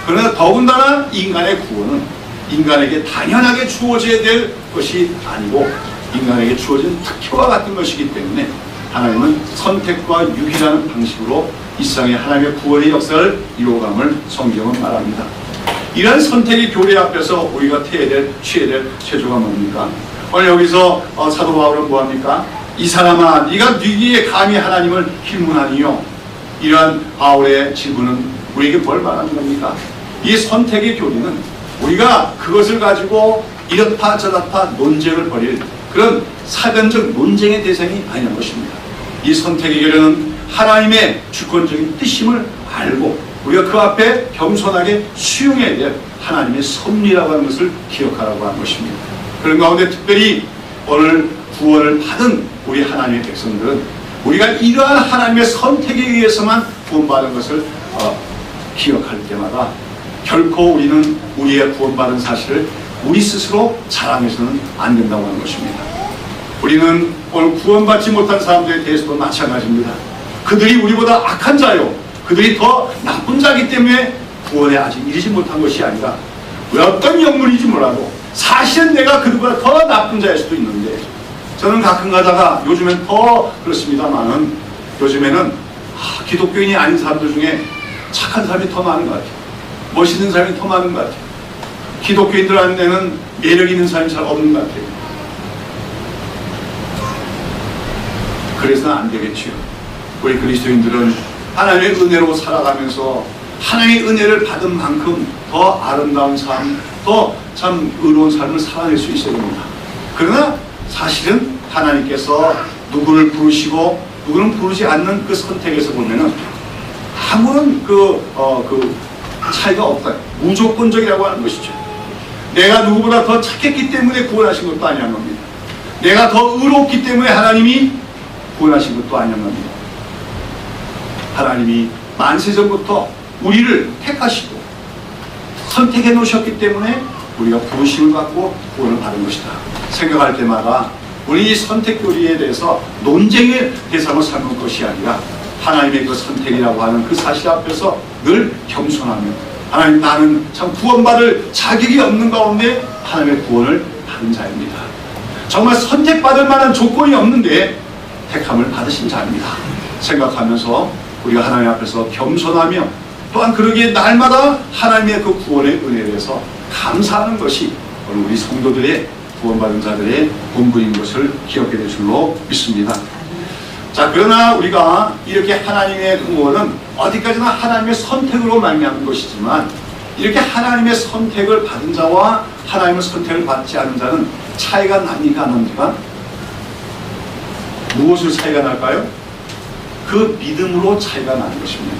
그러나 더군다나 인간의 구원은 인간에게 당연하게 주어져야 될 것이 아니고 인간에게 주어진 특효와 같은 것이기 때문에 하나님은 선택과 유기라는 방식으로 이 세상에 하나님의 구원의 역사를 이루어감을 성경은 말합니다. 이런 선택의 교리 앞에서 우리가 취해야 될 체조가 뭡니까? 오늘 여기서 사도 바울은 뭐합니까? 이 사람아 네가 누기에 감히 하나님을 휘문하니요? 이러한 바울의 질문은 우리에게 뭘 말하는 겁니까? 이 선택의 교리는 우리가 그것을 가지고 이렇다 저렇다 논쟁을 벌일 그런 사변적 논쟁의 대상이 아니란 것입니다. 이 선택의 교리는 하나님의 주권적인 뜻임을 알고 우리가 그 앞에 겸손하게 수용해야 될 하나님의 섭리라고 하는 것을 기억하라고 하는 것입니다. 그런 가운데 특별히 오늘 구원을 받은 우리 하나님의 백성들은 우리가 이러한 하나님의 선택에 의해서만 구원받은 것을 기억할 때마다 결코 우리는 우리의 구원받은 사실을 우리 스스로 자랑해서는 안 된다고 하는 것입니다. 우리는 오늘 구원받지 못한 사람들에 대해서도 마찬가지입니다. 그들이 우리보다 악한 자요, 그들이 더 나쁜 자이기 때문에 구원에 아직 이르지 못한 것이 아니라 어떤 영문인지 몰라도 사실은 내가 그들보다 더 나쁜 자일 수도 있는데, 저는 가끔 가다가 요즘엔 더 그렇습니다만은 요즘에는 기독교인이 아닌 사람들 중에 착한 사람이 더 많은 것 같아요. 멋있는 사람이 더 많은 것 같아요. 기독교인들한테는 매력 있는 사람이 잘 없는 것 같아요. 그래서는 안 되겠지요. 우리 그리스도인들은 하나님의 은혜로 살아가면서 하나님의 은혜를 받은 만큼 더 아름다운 삶, 더 참 의로운 삶을 살아낼 수 있어야 됩니다. 그러나 사실은 하나님께서 누구를 부르시고 누구는 부르지 않는 그 선택에서 보면은 아무런 차이가 없다. 무조건적이라고 하는 것이죠. 내가 누구보다 더 착했기 때문에 구원하신 것도 아니란 겁니다. 내가 더 의롭기 때문에 하나님이 구원하신 것도 아니란 겁니다. 하나님이 만세전부터 우리를 택하시고 선택해 놓으셨기 때문에 우리가 부르심을 받고 구원을 받은 것이다. 생각할 때마다 우리 이 선택 교리에 대해서 논쟁의 대상을 삼는 것이 아니라 하나님의 그 선택이라고 하는 그 사실 앞에서 늘 겸손하며 하나님, 나는 참 구원받을 자격이 없는 가운데 하나님의 구원을 받은 자입니다. 정말 선택받을 만한 조건이 없는데 택함을 받으신 자입니다 생각하면서 우리가 하나님 앞에서 겸손하며 또한 그러기에 날마다 하나님의 그 구원의 은혜에 대해서 감사하는 것이 오늘 우리 성도들의 구원받은 자들의 본분인 것을 기억해야 될 줄로 믿습니다. 자, 그러나 우리가 이렇게 하나님의 구원은 어디까지나 하나님의 선택으로 말미암은 것이지만 이렇게 하나님의 선택을 받은 자와 하나님의 선택을 받지 않은 자는 차이가 납니까 안 납니까? 무엇으로 차이가 날까요? 그 믿음으로 차이가 나는 것입니다.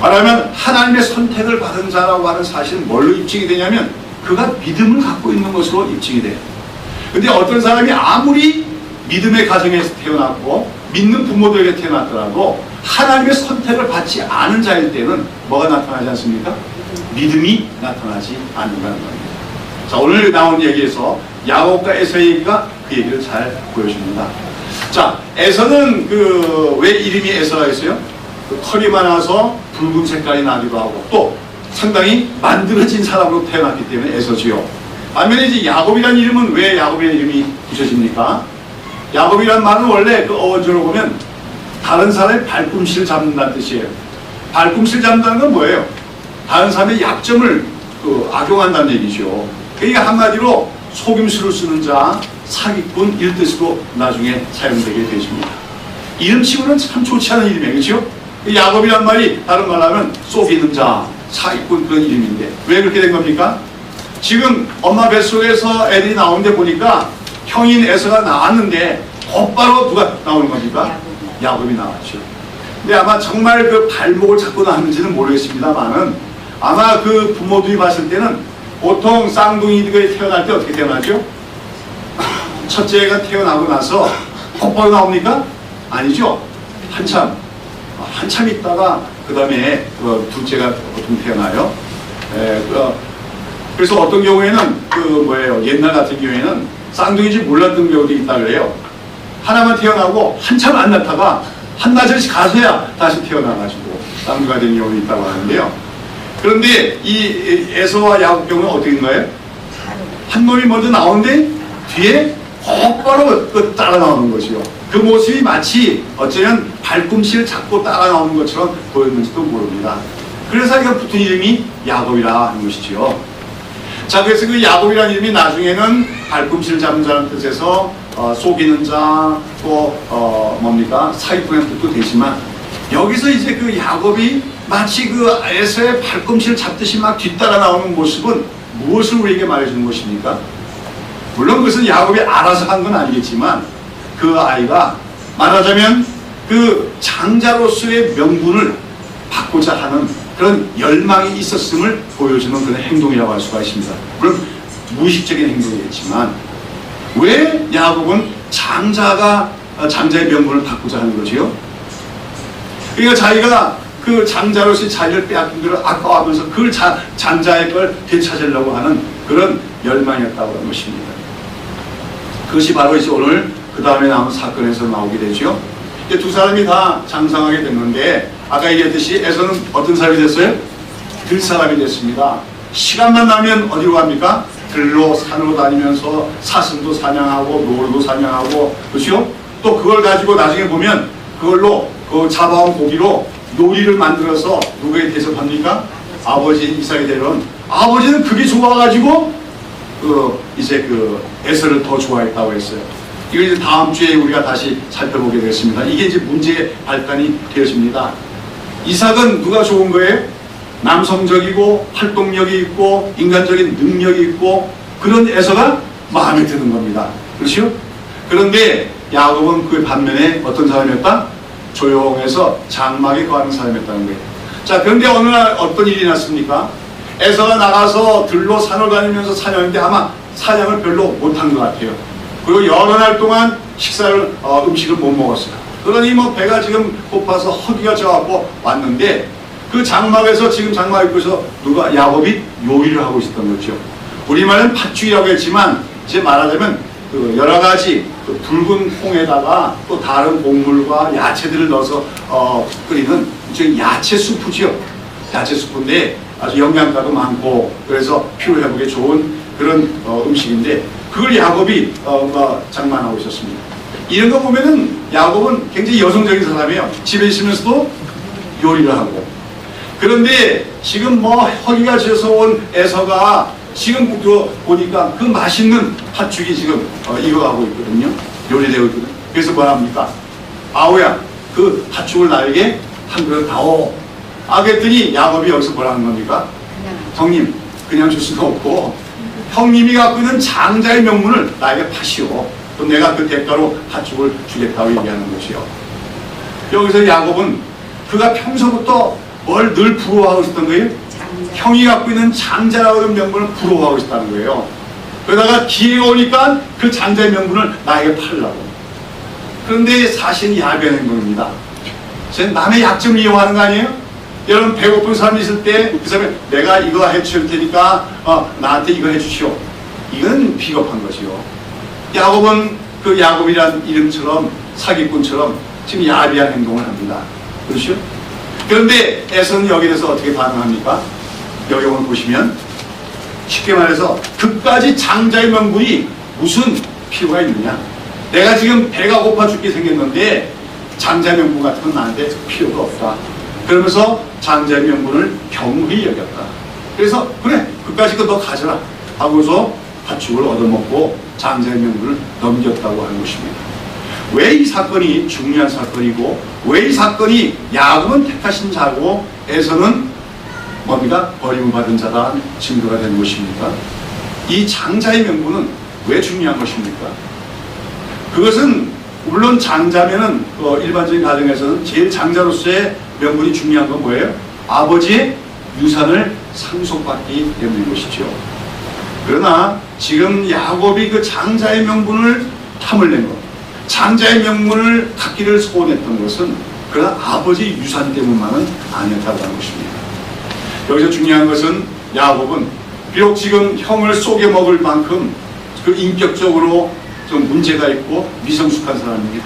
말하면 하나님의 선택을 받은 자라고 하는 사실은 뭘로 입증이 되냐면 그가 믿음을 갖고 있는 것으로 입증이 돼요. 근데 어떤 사람이 아무리 믿음의 가정에서 태어났고 믿는 부모들에게 태어났더라도 하나님의 선택을 받지 않은 자일 때는 뭐가 나타나지 않습니까? 믿음이 나타나지 않는다는 겁니다. 자, 오늘 나온 얘기에서 야곱과 에서의 얘기가 그 얘기를 잘 보여줍니다. 자, 에서는 왜 이름이 에서가 있어요? 그 털이 많아서 붉은 색깔이 나기도 하고 또 상당히 만들어진 사람으로 태어났기 때문에 에서지요. 반면에 이제 야곱이라는 이름은 왜 야곱이라는 이름이 붙여집니까? 야곱이라는 말은 원래 그 어원적으로 보면 다른 사람의 발꿈치를 잡는다는 뜻이에요. 발꿈치를 잡는다는 건 뭐예요? 다른 사람의 약점을 악용한다는 얘기죠. 그러니까 한마디로 속임수를 쓰는 자, 사기꾼 이런 뜻으로 나중에 사용되게 되십니다. 이름치고는 참 좋지 않은 이름이에요. 그렇죠? 야곱이란 말이 다른 말로 하면 속이는 자, 사기꾼 그런 이름인데 왜 그렇게 된 겁니까? 지금 엄마 뱃속에서 애들이 나오는데 보니까 형인 에서가 나왔는데 곧바로 누가 나오는 겁니까? 야곱이 나왔죠. 근데 아마 정말 그 발목을 잡고 나왔는지는 모르겠습니다만은 아마 그 부모들이 봤을 때는 보통 쌍둥이들이 태어날 때 어떻게 태어나죠? 첫째가 태어나고 나서 곧바로 나옵니까? 아니죠. 한참 있다가 그 다음에 둘째가 보통 태어나요. 그래서 어떤 경우에는 옛날 같은 경우에는 쌍둥이인지 몰랐던 경우도 있다 그래요. 하나만 태어나고 한참 안 낳다가 한나절씩 가서야 다시 태어나가지고 쌍둥이가 된 경우도 있다고 하는데요. 그런데 이 에서와 야곱 경우는 어떻게 된 거예요? 한 놈이 먼저 나오는데 뒤에 곧바로 따라 나오는 것이요. 그 모습이 마치 어쩌면 발꿈치를 잡고 따라 나오는 것처럼 보였는지도 모릅니다. 그래서 이거 붙은 이름이 야곱이라 하는 것이죠. 자, 그래서 그 야곱이라는 이름이 나중에는 발꿈치를 잡는 자라는 뜻에서 속이는 자, 또 사기꾼의 뜻도 되지만 여기서 이제 그 야곱이 마치 그 에서의 발꿈치를 잡듯이 막 뒤따라 나오는 모습은 무엇을 우리에게 말해주는 것입니까? 물론 그것은 야곱이 알아서 한 건 아니겠지만 그 아이가 말하자면 그 장자로서의 명분을 받고자 하는 그런 열망이 있었음을 보여주는 그런 행동이라고 할 수가 있습니다. 물론 무의식적인 행동이겠지만 왜 야곱은 장자의 명분을 받고자 하는 거지요? 그러니까 자기가 그 장자로서의 자리를 빼앗긴 것을 아까워하면서 그걸 장자의 걸 되찾으려고 하는 그런 열망이었다고 하는 것입니다. 그것이 바로 이제 오늘 그 다음에 나온 사건에서 나오게 되죠. 두 사람이 다 장성하게 됐는데 아까 얘기했듯이 에서는 어떤 사람이 됐어요? 들사람이 됐습니다. 시간만 나면 어디로 갑니까? 들로 산으로 다니면서 사슴도 사냥하고 노루도 사냥하고 그렇죠? 또 그걸 가지고 나중에 보면 그걸로 그 잡아온 고기로 요리를 만들어서 누구에게 대접합니까? 아버지 이삭에 데려온 아버지는 그게 좋아가지고 이제 에서를 더 좋아했다고 했어요. 이걸 이제 다음 주에 우리가 다시 살펴보게 되겠습니다. 이게 이제 문제의 발단이 되어집니다. 이삭은 누가 좋은 거예요? 남성적이고 활동력이 있고 인간적인 능력이 있고 그런 에서가 마음에 드는 겁니다. 그렇죠? 그런데 야곱은 그 반면에 어떤 사람이었다? 조용해서 장막에 거하는 사람이었다는 거예요. 자, 그런데 어느 날 어떤 일이 났습니까? 에서가 나가서 들로 산을 다니면서 사냥했는데 아마 사냥을 별로 못한 것 같아요. 그리고 여러 날 동안 음식을 못 먹었어요. 그러니 배가 지금 고파서 허기가 져갖고 왔는데 그 장막에서 지금 장막 입고서 야곱이 요리를 하고 있었던 거죠. 우리말은 팥죽이라고 했지만 이제 말하자면 여러 가지 붉은 콩에다가 또 다른 곡물과 야채들을 넣어서 끓이는 야채 수프죠. 야채 수프인데 아주 영양가도 많고 그래서 피로 회복에 좋은 그런 음식인데 그걸 야곱이 장만하고 있었습니다. 이런 거 보면은 야곱은 굉장히 여성적인 사람이에요. 집에 있으면서도 요리를 하고. 그런데 지금 뭐 허기가 져서 온 에서가 지금 보니까 그 맛있는 팥죽이 지금 익어가고 있거든요. 요리되고 있거든요. 그래서 뭐랍니까? 아우야, 그 팥죽을 나에게 한 그릇 다오. 그랬더니 야곱이 여기서 뭐라는 겁니까? 형님, 그냥 줄 수가 없고 형님이 갖고 있는 장자의 명분을 나에게 파시오. 또 내가 그 대가로 팥죽을 주겠다고 얘기하는 것이요. 여기서 야곱은 그가 평소부터 뭘 늘 부러워하고 있었던 거예요? 형이 갖고 있는 장자라고 하는 명분을 부러워하고 있었다는 거예요. 그러다가 기회가 오니까 그 장자의 명분을 나에게 팔라고. 그런데 사실은 야비한 행동입니다. 남의 약점을 이용하는 거 아니에요? 여러분 배고픈 사람이 있을 때 그 사람이 내가 이거 해줄 테니까 나한테 이거 해주시오. 이건 비겁한 것이요. 야곱은 그 야곱이란 이름처럼 사기꾼처럼 지금 야비한 행동을 합니다. 그렇죠? 그런데 에서는 여기에 대해서 어떻게 반응합니까? 여기 오늘 보시면 쉽게 말해서 그까지 장자의 명분이 무슨 필요가 있느냐? 내가 지금 배가 고파 죽게 생겼는데 장자의 명분 같은 건 나한테 필요가 없다. 그러면서 장자의 명분을 경히 여겼다. 그래서 그래 그까짓 거 너 가져라 하고서 팥죽을 얻어먹고 장자의 명분을 넘겼다고 하는 것입니다. 왜 이 사건이 중요한 사건이고 왜 이 사건이 야곱은 택하신 자고 에서는 뭡니까? 버림받은 자라는 증거가 되는 것입니까? 이 장자의 명분은 왜 중요한 것입니까? 그것은 물론 장자면은 일반적인 가정에서는 제일 장자로서의 명분이 중요한 건 뭐예요? 아버지의 유산을 상속받기 때문인 것이죠. 그러나 지금 야곱이 그 장자의 명분을 탐을 낸 것, 장자의 명분을 갖기를 소원했던 것은 그러나 아버지 유산 때문만은 아니었다고 하는 것입니다. 여기서 중요한 것은 야곱은 비록 지금 형을 속여 먹을 만큼 그 인격적으로 좀 문제가 있고 미성숙한 사람입니다.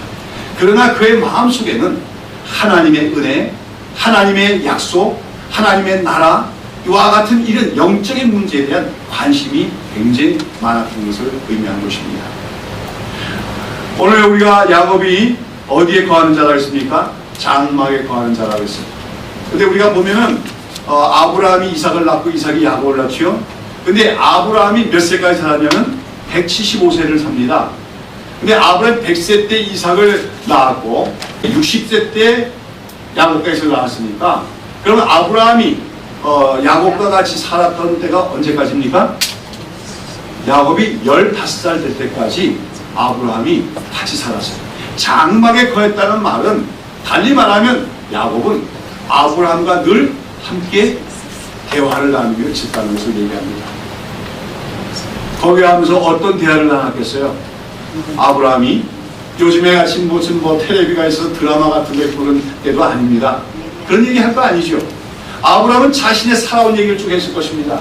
그러나 그의 마음속에는 하나님의 은혜, 하나님의 약속, 하나님의 나라 이와 같은 이런 영적인 문제에 대한 관심이 굉장히 많았던 것을 의미하는 것입니다. 오늘 우리가 야곱이 어디에 거하는 자라고 했습니까? 장막에 거하는 자라고 했습니다. 근데 우리가 보면은 아브라함이 이삭을 낳고 이삭이 야곱을 낳지요. 근데 아브라함이 몇 세까지 살았냐면 175세를 삽니다. 근데 아브라함이 100세 때 이삭을 낳았고 60세 때 야곱까지 낳았으니까 그러면 아브라함이 야곱과 같이 살았던 때가 언제까지입니까? 야곱이 15살 될 때까지 아브라함이 같이 살았어요. 장막에 거했다는 말은 달리 말하면 야곱은 아브라함과 늘 함께 대화를 나누며 있었다는 것을 얘기합니다. 거기 하면서 어떤 대화를 나눴겠어요? 아브라함이 요즘에 같이 무슨 텔레비가 있어서 드라마 같은 데 보는 때도 아닙니다. 그런 얘기 할 거 아니죠. 아브라함은 자신의 살아온 얘기를 쭉 했을 것입니다.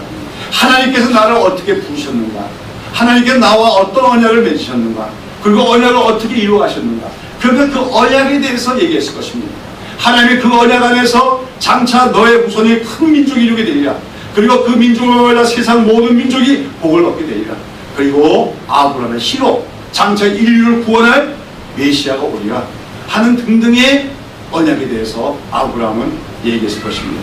하나님께서 나를 어떻게 부르셨는가, 하나님께서 나와 어떤 언약을 맺으셨는가, 그리고 언약을 어떻게 이루어가셨는가, 그러면 그 언약에 대해서 얘기했을 것입니다. 하나님의 그 언약 안에서 장차 너의 후손이 큰 민족이 이루게 되리라. 그리고 그 민족을 보라 세상 모든 민족이 복을 얻게 되리라. 그리고 아브라함의 씨로 장차 인류를 구원할 메시아가 오리라 하는 등등의 언약에 대해서 아브라함은 얘기했을 것입니다.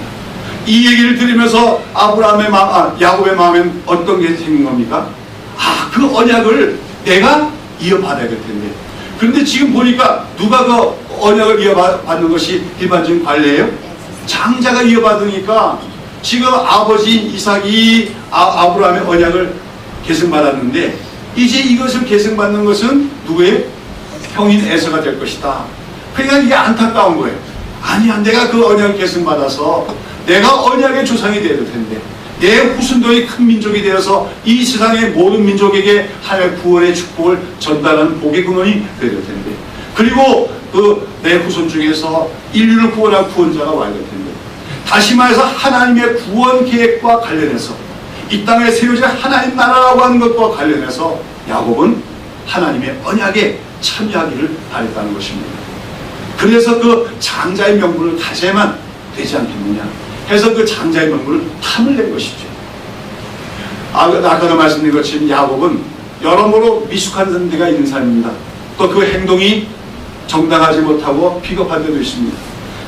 이 얘기를 들으면서 야곱의 마음엔 어떤 게 생긴 겁니까? 그 언약을 내가 이어받아야 될 텐데. 그런데 지금 보니까 누가 그 언약을 이어받는 것이 일반적인 관례예요? 장자가 이어받으니까 지금 아버지 이삭이 아브라함의 언약을 계승받았는데 이제 이것을 계승받는 것은 누구예요? 형인 에서가 될 것이다. 그러니까 이게 안타까운 거예요. 아니야, 내가 그 언약을 계승받아서 내가 언약의 조상이 되어야 될 텐데 내 후손들이 큰 민족이 되어서 이 세상의 모든 민족에게 하나님의 구원의 축복을 전달하는 복의 근원이 되어야 될 텐데, 그리고 그 내 후손 중에서 인류를 구원할 구원자가 와야 될 텐데, 다시 말해서 하나님의 구원 계획과 관련해서 이 땅에 세워질 하나님 나라라고 하는 것과 관련해서 야곱은 하나님의 언약에 참여하기를 바랬다는 것입니다. 그래서 그 장자의 명분을 가져야만 되지 않겠느냐 해서 그 장자의 명분을 탐을 낸 것이죠. 아까도 말씀드린 것처럼 야곱은 여러모로 미숙한 데가 있는 사람입니다. 또 그 행동이 정당하지 못하고 비겁한 데도 있습니다.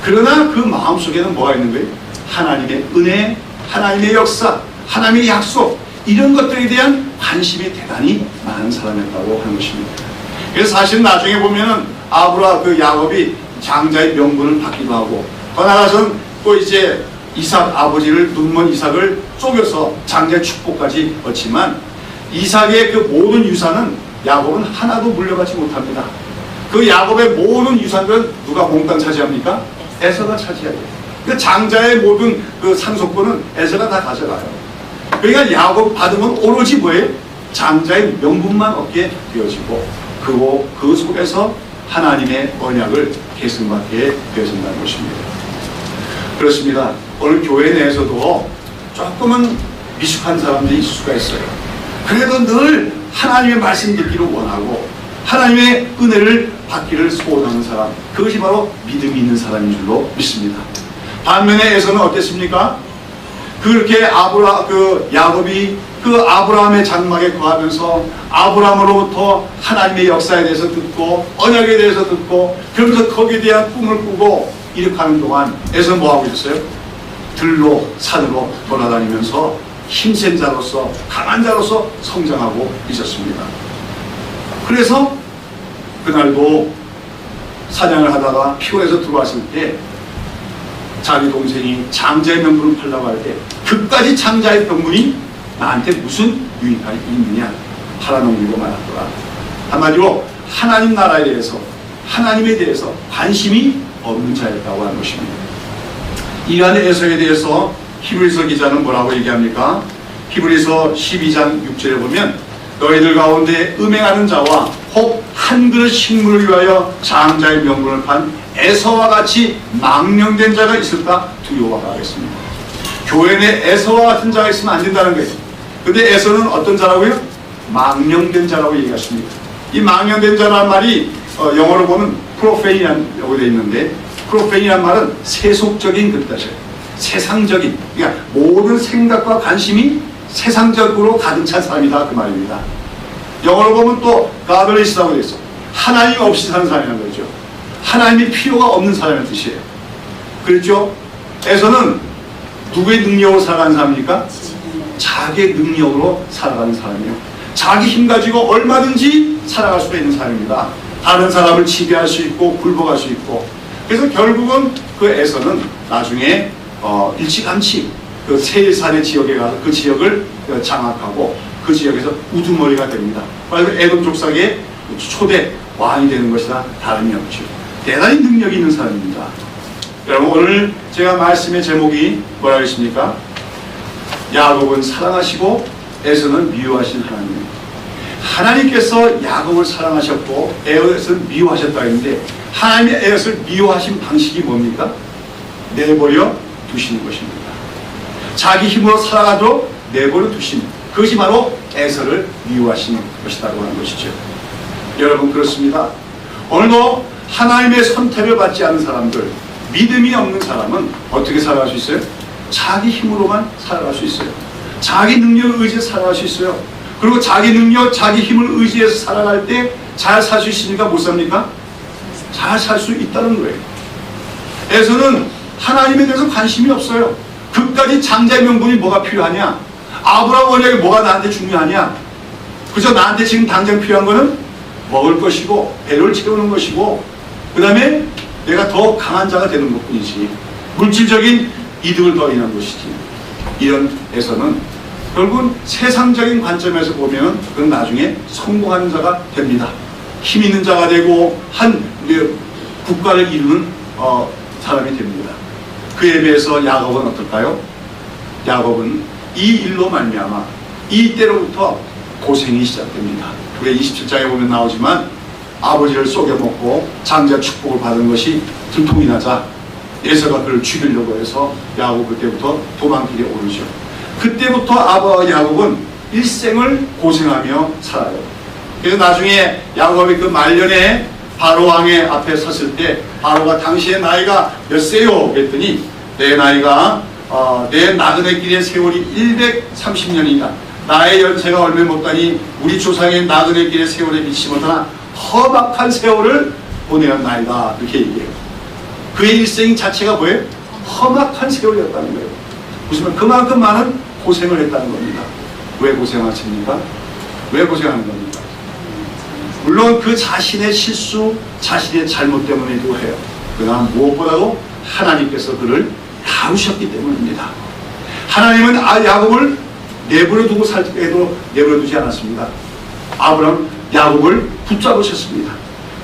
그러나 그 마음속에는 뭐가 있는 거예요? 하나님의 은혜, 하나님의 역사, 하나님의 약속, 이런 것들에 대한 관심이 대단히 많은 사람이었다고 하는 것입니다. 그래서 사실 나중에 보면은 그 야곱이 장자의 명분을 받기도 하고, 더 나아가서는 또 이제 이삭 아버지를, 눈먼 이삭을 쪼개서 장자의 축복까지 얻지만, 이삭의 그 모든 유산은 야곱은 하나도 물려받지 못합니다. 그 야곱의 모든 유산들은 누가 몽땅 차지합니까? 에서가 차지하죠. 그 장자의 모든 그 상속권은 에서가 다 가져가요. 그러니까 야곱 받으면 오로지 뭐예요? 장자의 명분만 얻게 되어지고, 그 속에서 하나님의 언약을 계승받게 되어진다는 것입니다. 그렇습니다. 오늘 교회 내에서도 조금은 미숙한 사람들이 있을 수가 있어요. 그래도 늘 하나님의 말씀 듣기를 원하고 하나님의 은혜를 받기를 소원하는 사람, 그것이 바로 믿음이 있는 사람인 줄로 믿습니다. 반면에 에서는 어땠습니까? 그렇게 야곱이 그 아브라함의 장막에 거하면서 아브라함으로부터 하나님의 역사에 대해서 듣고 언약에 대해서 듣고, 그러면서 거기에 대한 꿈을 꾸고 이렇게 하는 동안 에서 뭐하고 있었어요? 들로 산으로 돌아다니면서 힘센 자로서, 강한 자로서 성장하고 있었습니다. 그래서 그날도 사냥을 하다가 피곤해서 들어왔을 때 자기 동생이 장자의 명분을 팔라고 할 때, 그까지 장자의 명분이 나한테 무슨 유익이 있느냐 팔아넘기고 말았더라. 한마디로 하나님 나라에 대해서, 하나님에 대해서 관심이 없는 자였다고 하는 것입니다. 이러한 에서에 대해서 히브리서 기자는 뭐라고 얘기합니까? 히브리서 12장 6절에 보면, 너희들 가운데 음행하는 자와 혹 한 그릇 식물을 위하여 장자의 명분을 판 에서와 같이 망령된 자가 있을까 두려워하라 하겠습니다. 교회 내 에서와 같은 자가 있으면 안 된다는 거예요. 근데 에서는 어떤 자라고요? 망령된 자라고 얘기하십니다. 이 망령된 자라는 말이 영어로 보면 프로페인이라고 되어 있는데, 프로페인이라는 말은 세속적인 그 뜻이에요. 세상적인, 그러니까 모든 생각과 관심이 세상적으로 가득 찬 사람이다, 그 말입니다. 영어로 보면 또 godless라고 되어 있어. 하나님 없이 사는 사람이라는 거죠. 하나님이 필요가 없는 사람의 뜻이에요. 그렇죠? 에서는 누구의 능력으로 살아가는 사람입니까? 자기의 능력으로 살아가는 사람이에요. 자기 힘 가지고 얼마든지 살아갈 수 있는 사람입니다. 다른 사람을 지배할 수 있고 굴복할 수 있고. 그래서 결국은 그 에서는 나중에 일찌감치 그 세일산의 지역에 가서 그 지역을 장악하고 그 지역에서 우두머리가 됩니다. 그래서 에돔 족속의 초대 왕이 되는 것이라 다름이 없죠. 대단히 능력이 있는 사람입니다. 여러분, 오늘 제가 말씀의 제목이 뭐라고 했습니까? 야곱은 사랑하시고 에서는 미워하신 하나님. 하나님께서 야곱을 사랑하셨고 에서를 미워하셨다 했는데, 하나님의 에서를 미워하신 방식이 뭡니까? 내버려 두시는 것입니다. 자기 힘으로 살아가도록 내버려 두시는, 그것이 바로 에서를 미워하시는 것이라고 하는 것이죠. 여러분, 그렇습니다. 오늘도 하나님의 선택을 받지 않은 사람들, 믿음이 없는 사람은 어떻게 살아갈 수 있어요? 자기 힘으로만 살아갈 수 있어요. 자기 능력을 의지해서 살아갈 수 있어요. 그리고 자기 능력, 자기 힘을 의지해서 살아갈 때 잘 살 수 있습니까? 못 삽니까? 잘 살 수 있다는 거예요. 에서는 하나님에 대해서 관심이 없어요. 그까지 장자의 명분이 뭐가 필요하냐? 아브라함 언약이 뭐가 나한테 중요하냐? 그저 나한테 지금 당장 필요한 거는 먹을 것이고 배를 채우는 것이고, 그 다음에 내가 더 강한 자가 되는 것뿐이지, 물질적인 이득을 더 인한 것이지. 이런 에서는 결국은 세상적인 관점에서 보면 그건 나중에 성공하는 자가 됩니다. 힘 있는 자가 되고 한 국가를 이루는 사람이 됩니다. 그에 비해서 야곱은 어떨까요? 야곱은 이 일로 말미암아 이때로부터 고생이 시작됩니다. 그게 27장에 보면 나오지만, 아버지를 속여먹고 장자 축복을 받은 것이 들통이 나자 에서가 그를 죽이려고 해서 야곱 그때부터 도망길에 오르죠. 그때부터 야곱은 일생을 고생하며 살아요. 그래서 나중에 야곱이 그 말년에 바로 왕의 앞에 섰을 때, 바로가 당시의 나이가 몇 세요? 그랬더니 내 나이가 내 나그네 길의 세월이 130년이다. 나의 연세가 얼마 못다니 우리 조상의 나그네 길의 세월에 미치지 못하나 험악한 세월을 보내었나이다. 이렇게 얘기해요. 그의 일생 자체가 뭐예요? 험악한 세월이었다는 거예요. 무슨 말? 그만큼 많은 고생을 했다는 겁니다. 왜 고생하십니까? 왜 고생하는 겁니까? 물론 그 자신의 실수, 자신의 잘못 때문이기도 해요. 그러나 무엇보다도 하나님께서 그를 다루셨기 때문입니다. 하나님은 야곱을 내버려 두고 살 때에도 내버려 두지 않았습니다. 아브라함, 야곱을 붙잡으셨습니다.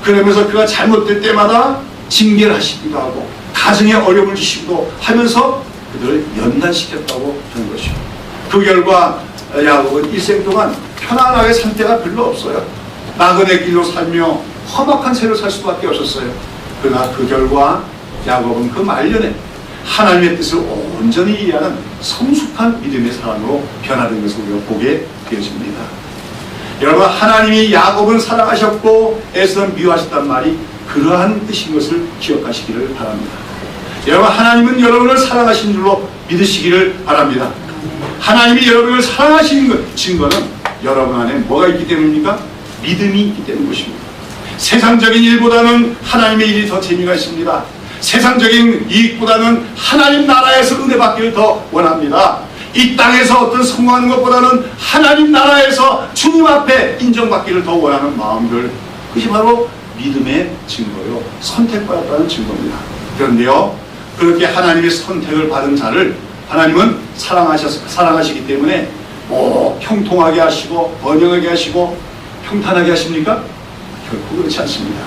그러면서 그가 잘못될 때마다 징계를 하시기도 하고 가정에 어려움을 주시기도 하면서 그들을 연단시켰다고 하는 것이죠. 그 결과 야곱은 일생 동안 편안하게 산 때가 별로 없어요. 나그네 길로 살며 험악한 세를 살 수밖에 없었어요. 그러나 그 결과 야곱은 그 말년에 하나님의 뜻을 온전히 이해하는 성숙한 믿음의 사람으로 변화된 것을 우리가 보게 되어집니다. 여러분, 하나님이 야곱을 사랑하셨고 에서는 미워하셨단 말이 그러한 뜻인 것을 기억하시기를 바랍니다. 여러분, 하나님은 여러분을 사랑하신 줄로 믿으시기를 바랍니다. 하나님이 여러분을 사랑하시는 증거는 여러분 안에 뭐가 있기 때문입니까? 믿음이 있기 때문인 것입니다. 세상적인 일보다는 하나님의 일이 더 재미가 있습니다. 세상적인 이익보다는 하나님 나라에서 은혜 받기를 더 원합니다. 이 땅에서 어떤 성공하는 것보다는 하나님 나라에서 주님 앞에 인정받기를 더 원하는 마음들, 그것이 바로 믿음의 증거요, 선택받았다는 증거입니다. 그런데요, 그렇게 하나님의 선택을 받은 자를 하나님은 사랑하시기 때문에 형통하게 하시고 번영하게 하시고 평탄하게 하십니까? 결코 그렇지 않습니다.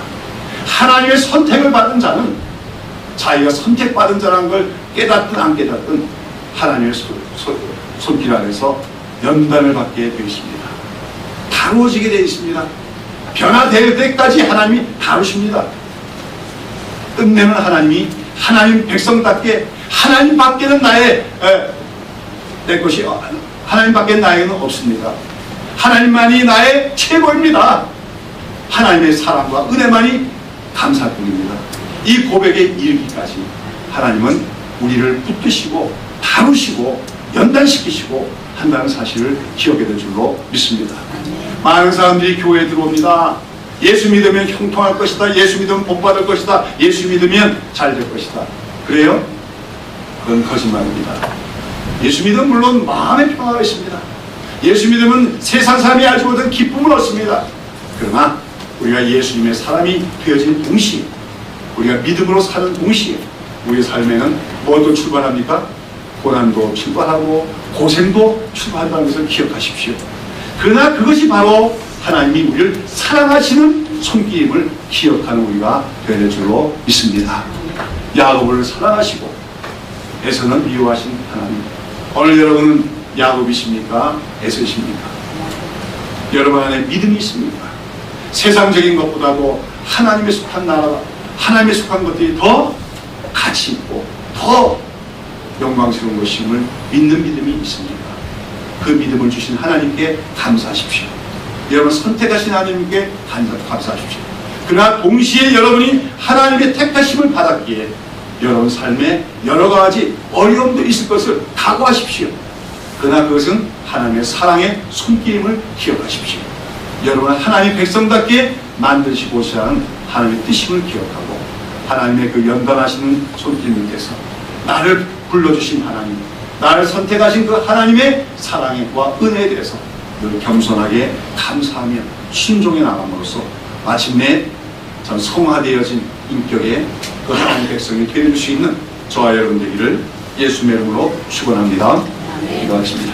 하나님의 선택을 받은 자는 자기가 선택받은 자라는 걸 깨닫든 안 깨닫든 하나님의 손길 아래서 연단을 받게 되어 있습니다. 다루어지게 되어 있습니다. 변화될 때까지 하나님이 다루십니다. 끝내는 하나님이 하나님 백성답게 하나님 밖에는 내 것이 하나님 밖에 나에게는 없습니다. 하나님만이 나의 최고입니다. 하나님의 사랑과 은혜만이 감사할 뿐입니다. 이 고백에 이르기까지 하나님은 우리를 붙드시고 다루시고 연단시키시고 한다는 사실을 기억해야 될 줄로 믿습니다. 많은 사람들이 교회에 들어옵니다. 예수 믿으면 형통할 것이다. 예수 믿으면 복받을 것이다. 예수 믿으면 잘 될 것이다. 그래요? 그건 거짓말입니다. 예수 믿으면 물론 마음의 평화가 있습니다. 예수 믿으면 세상 사람이 알지 못한 기쁨을 얻습니다. 그러나 우리가 예수님의 사람이 되어진 동시에, 우리가 믿음으로 사는 동시에 우리의 삶에는 뭐도 출발합니까? 고난도 출발하고 고생도 출발한다는 것을 기억하십시오. 그러나 그것이 바로 하나님이 우리를 사랑하시는 손길임을 기억하는 우리가 되어야 될 줄로 믿습니다. 야곱을 사랑하시고 에서는 미워하신 하나님. 오늘 여러분은 야곱이십니까? 에서이십니까? 여러분 안에 믿음이 있습니까? 세상적인 것보다도 하나님의 속한 나라가, 하나님의 속한 것들이 더 가치 있고 더 영광스러운 것임을 믿는 믿음이 있습니까? 그 믿음을 주신 하나님께 감사하십시오. 여러분 선택하신 하나님께 감사하십시오. 그러나 동시에 여러분이 하나님의 택하심을 받았기에 여러분 삶에 여러 가지 어려움도 있을 것을 각오하십시오. 그러나 그것은 하나님의 사랑의 손길임을 기억하십시오. 여러분은 하나님의 백성답게 만드시고자 하는 하나님의 뜻임을 기억하고 하나님의 그 연단하시는 손길 밑에서 나를 불러주신 하나님, 나를 선택하신 그 하나님의 사랑과 은혜에 대해서 늘 겸손하게 감사하며 순종해 나감으로써 마침내 전 성화되어진 인격의 그 하나님의 백성이 되어줄 수 있는 저와 여러분 되기를 예수님의 이름으로 축원합니다. 기도하겠습니다.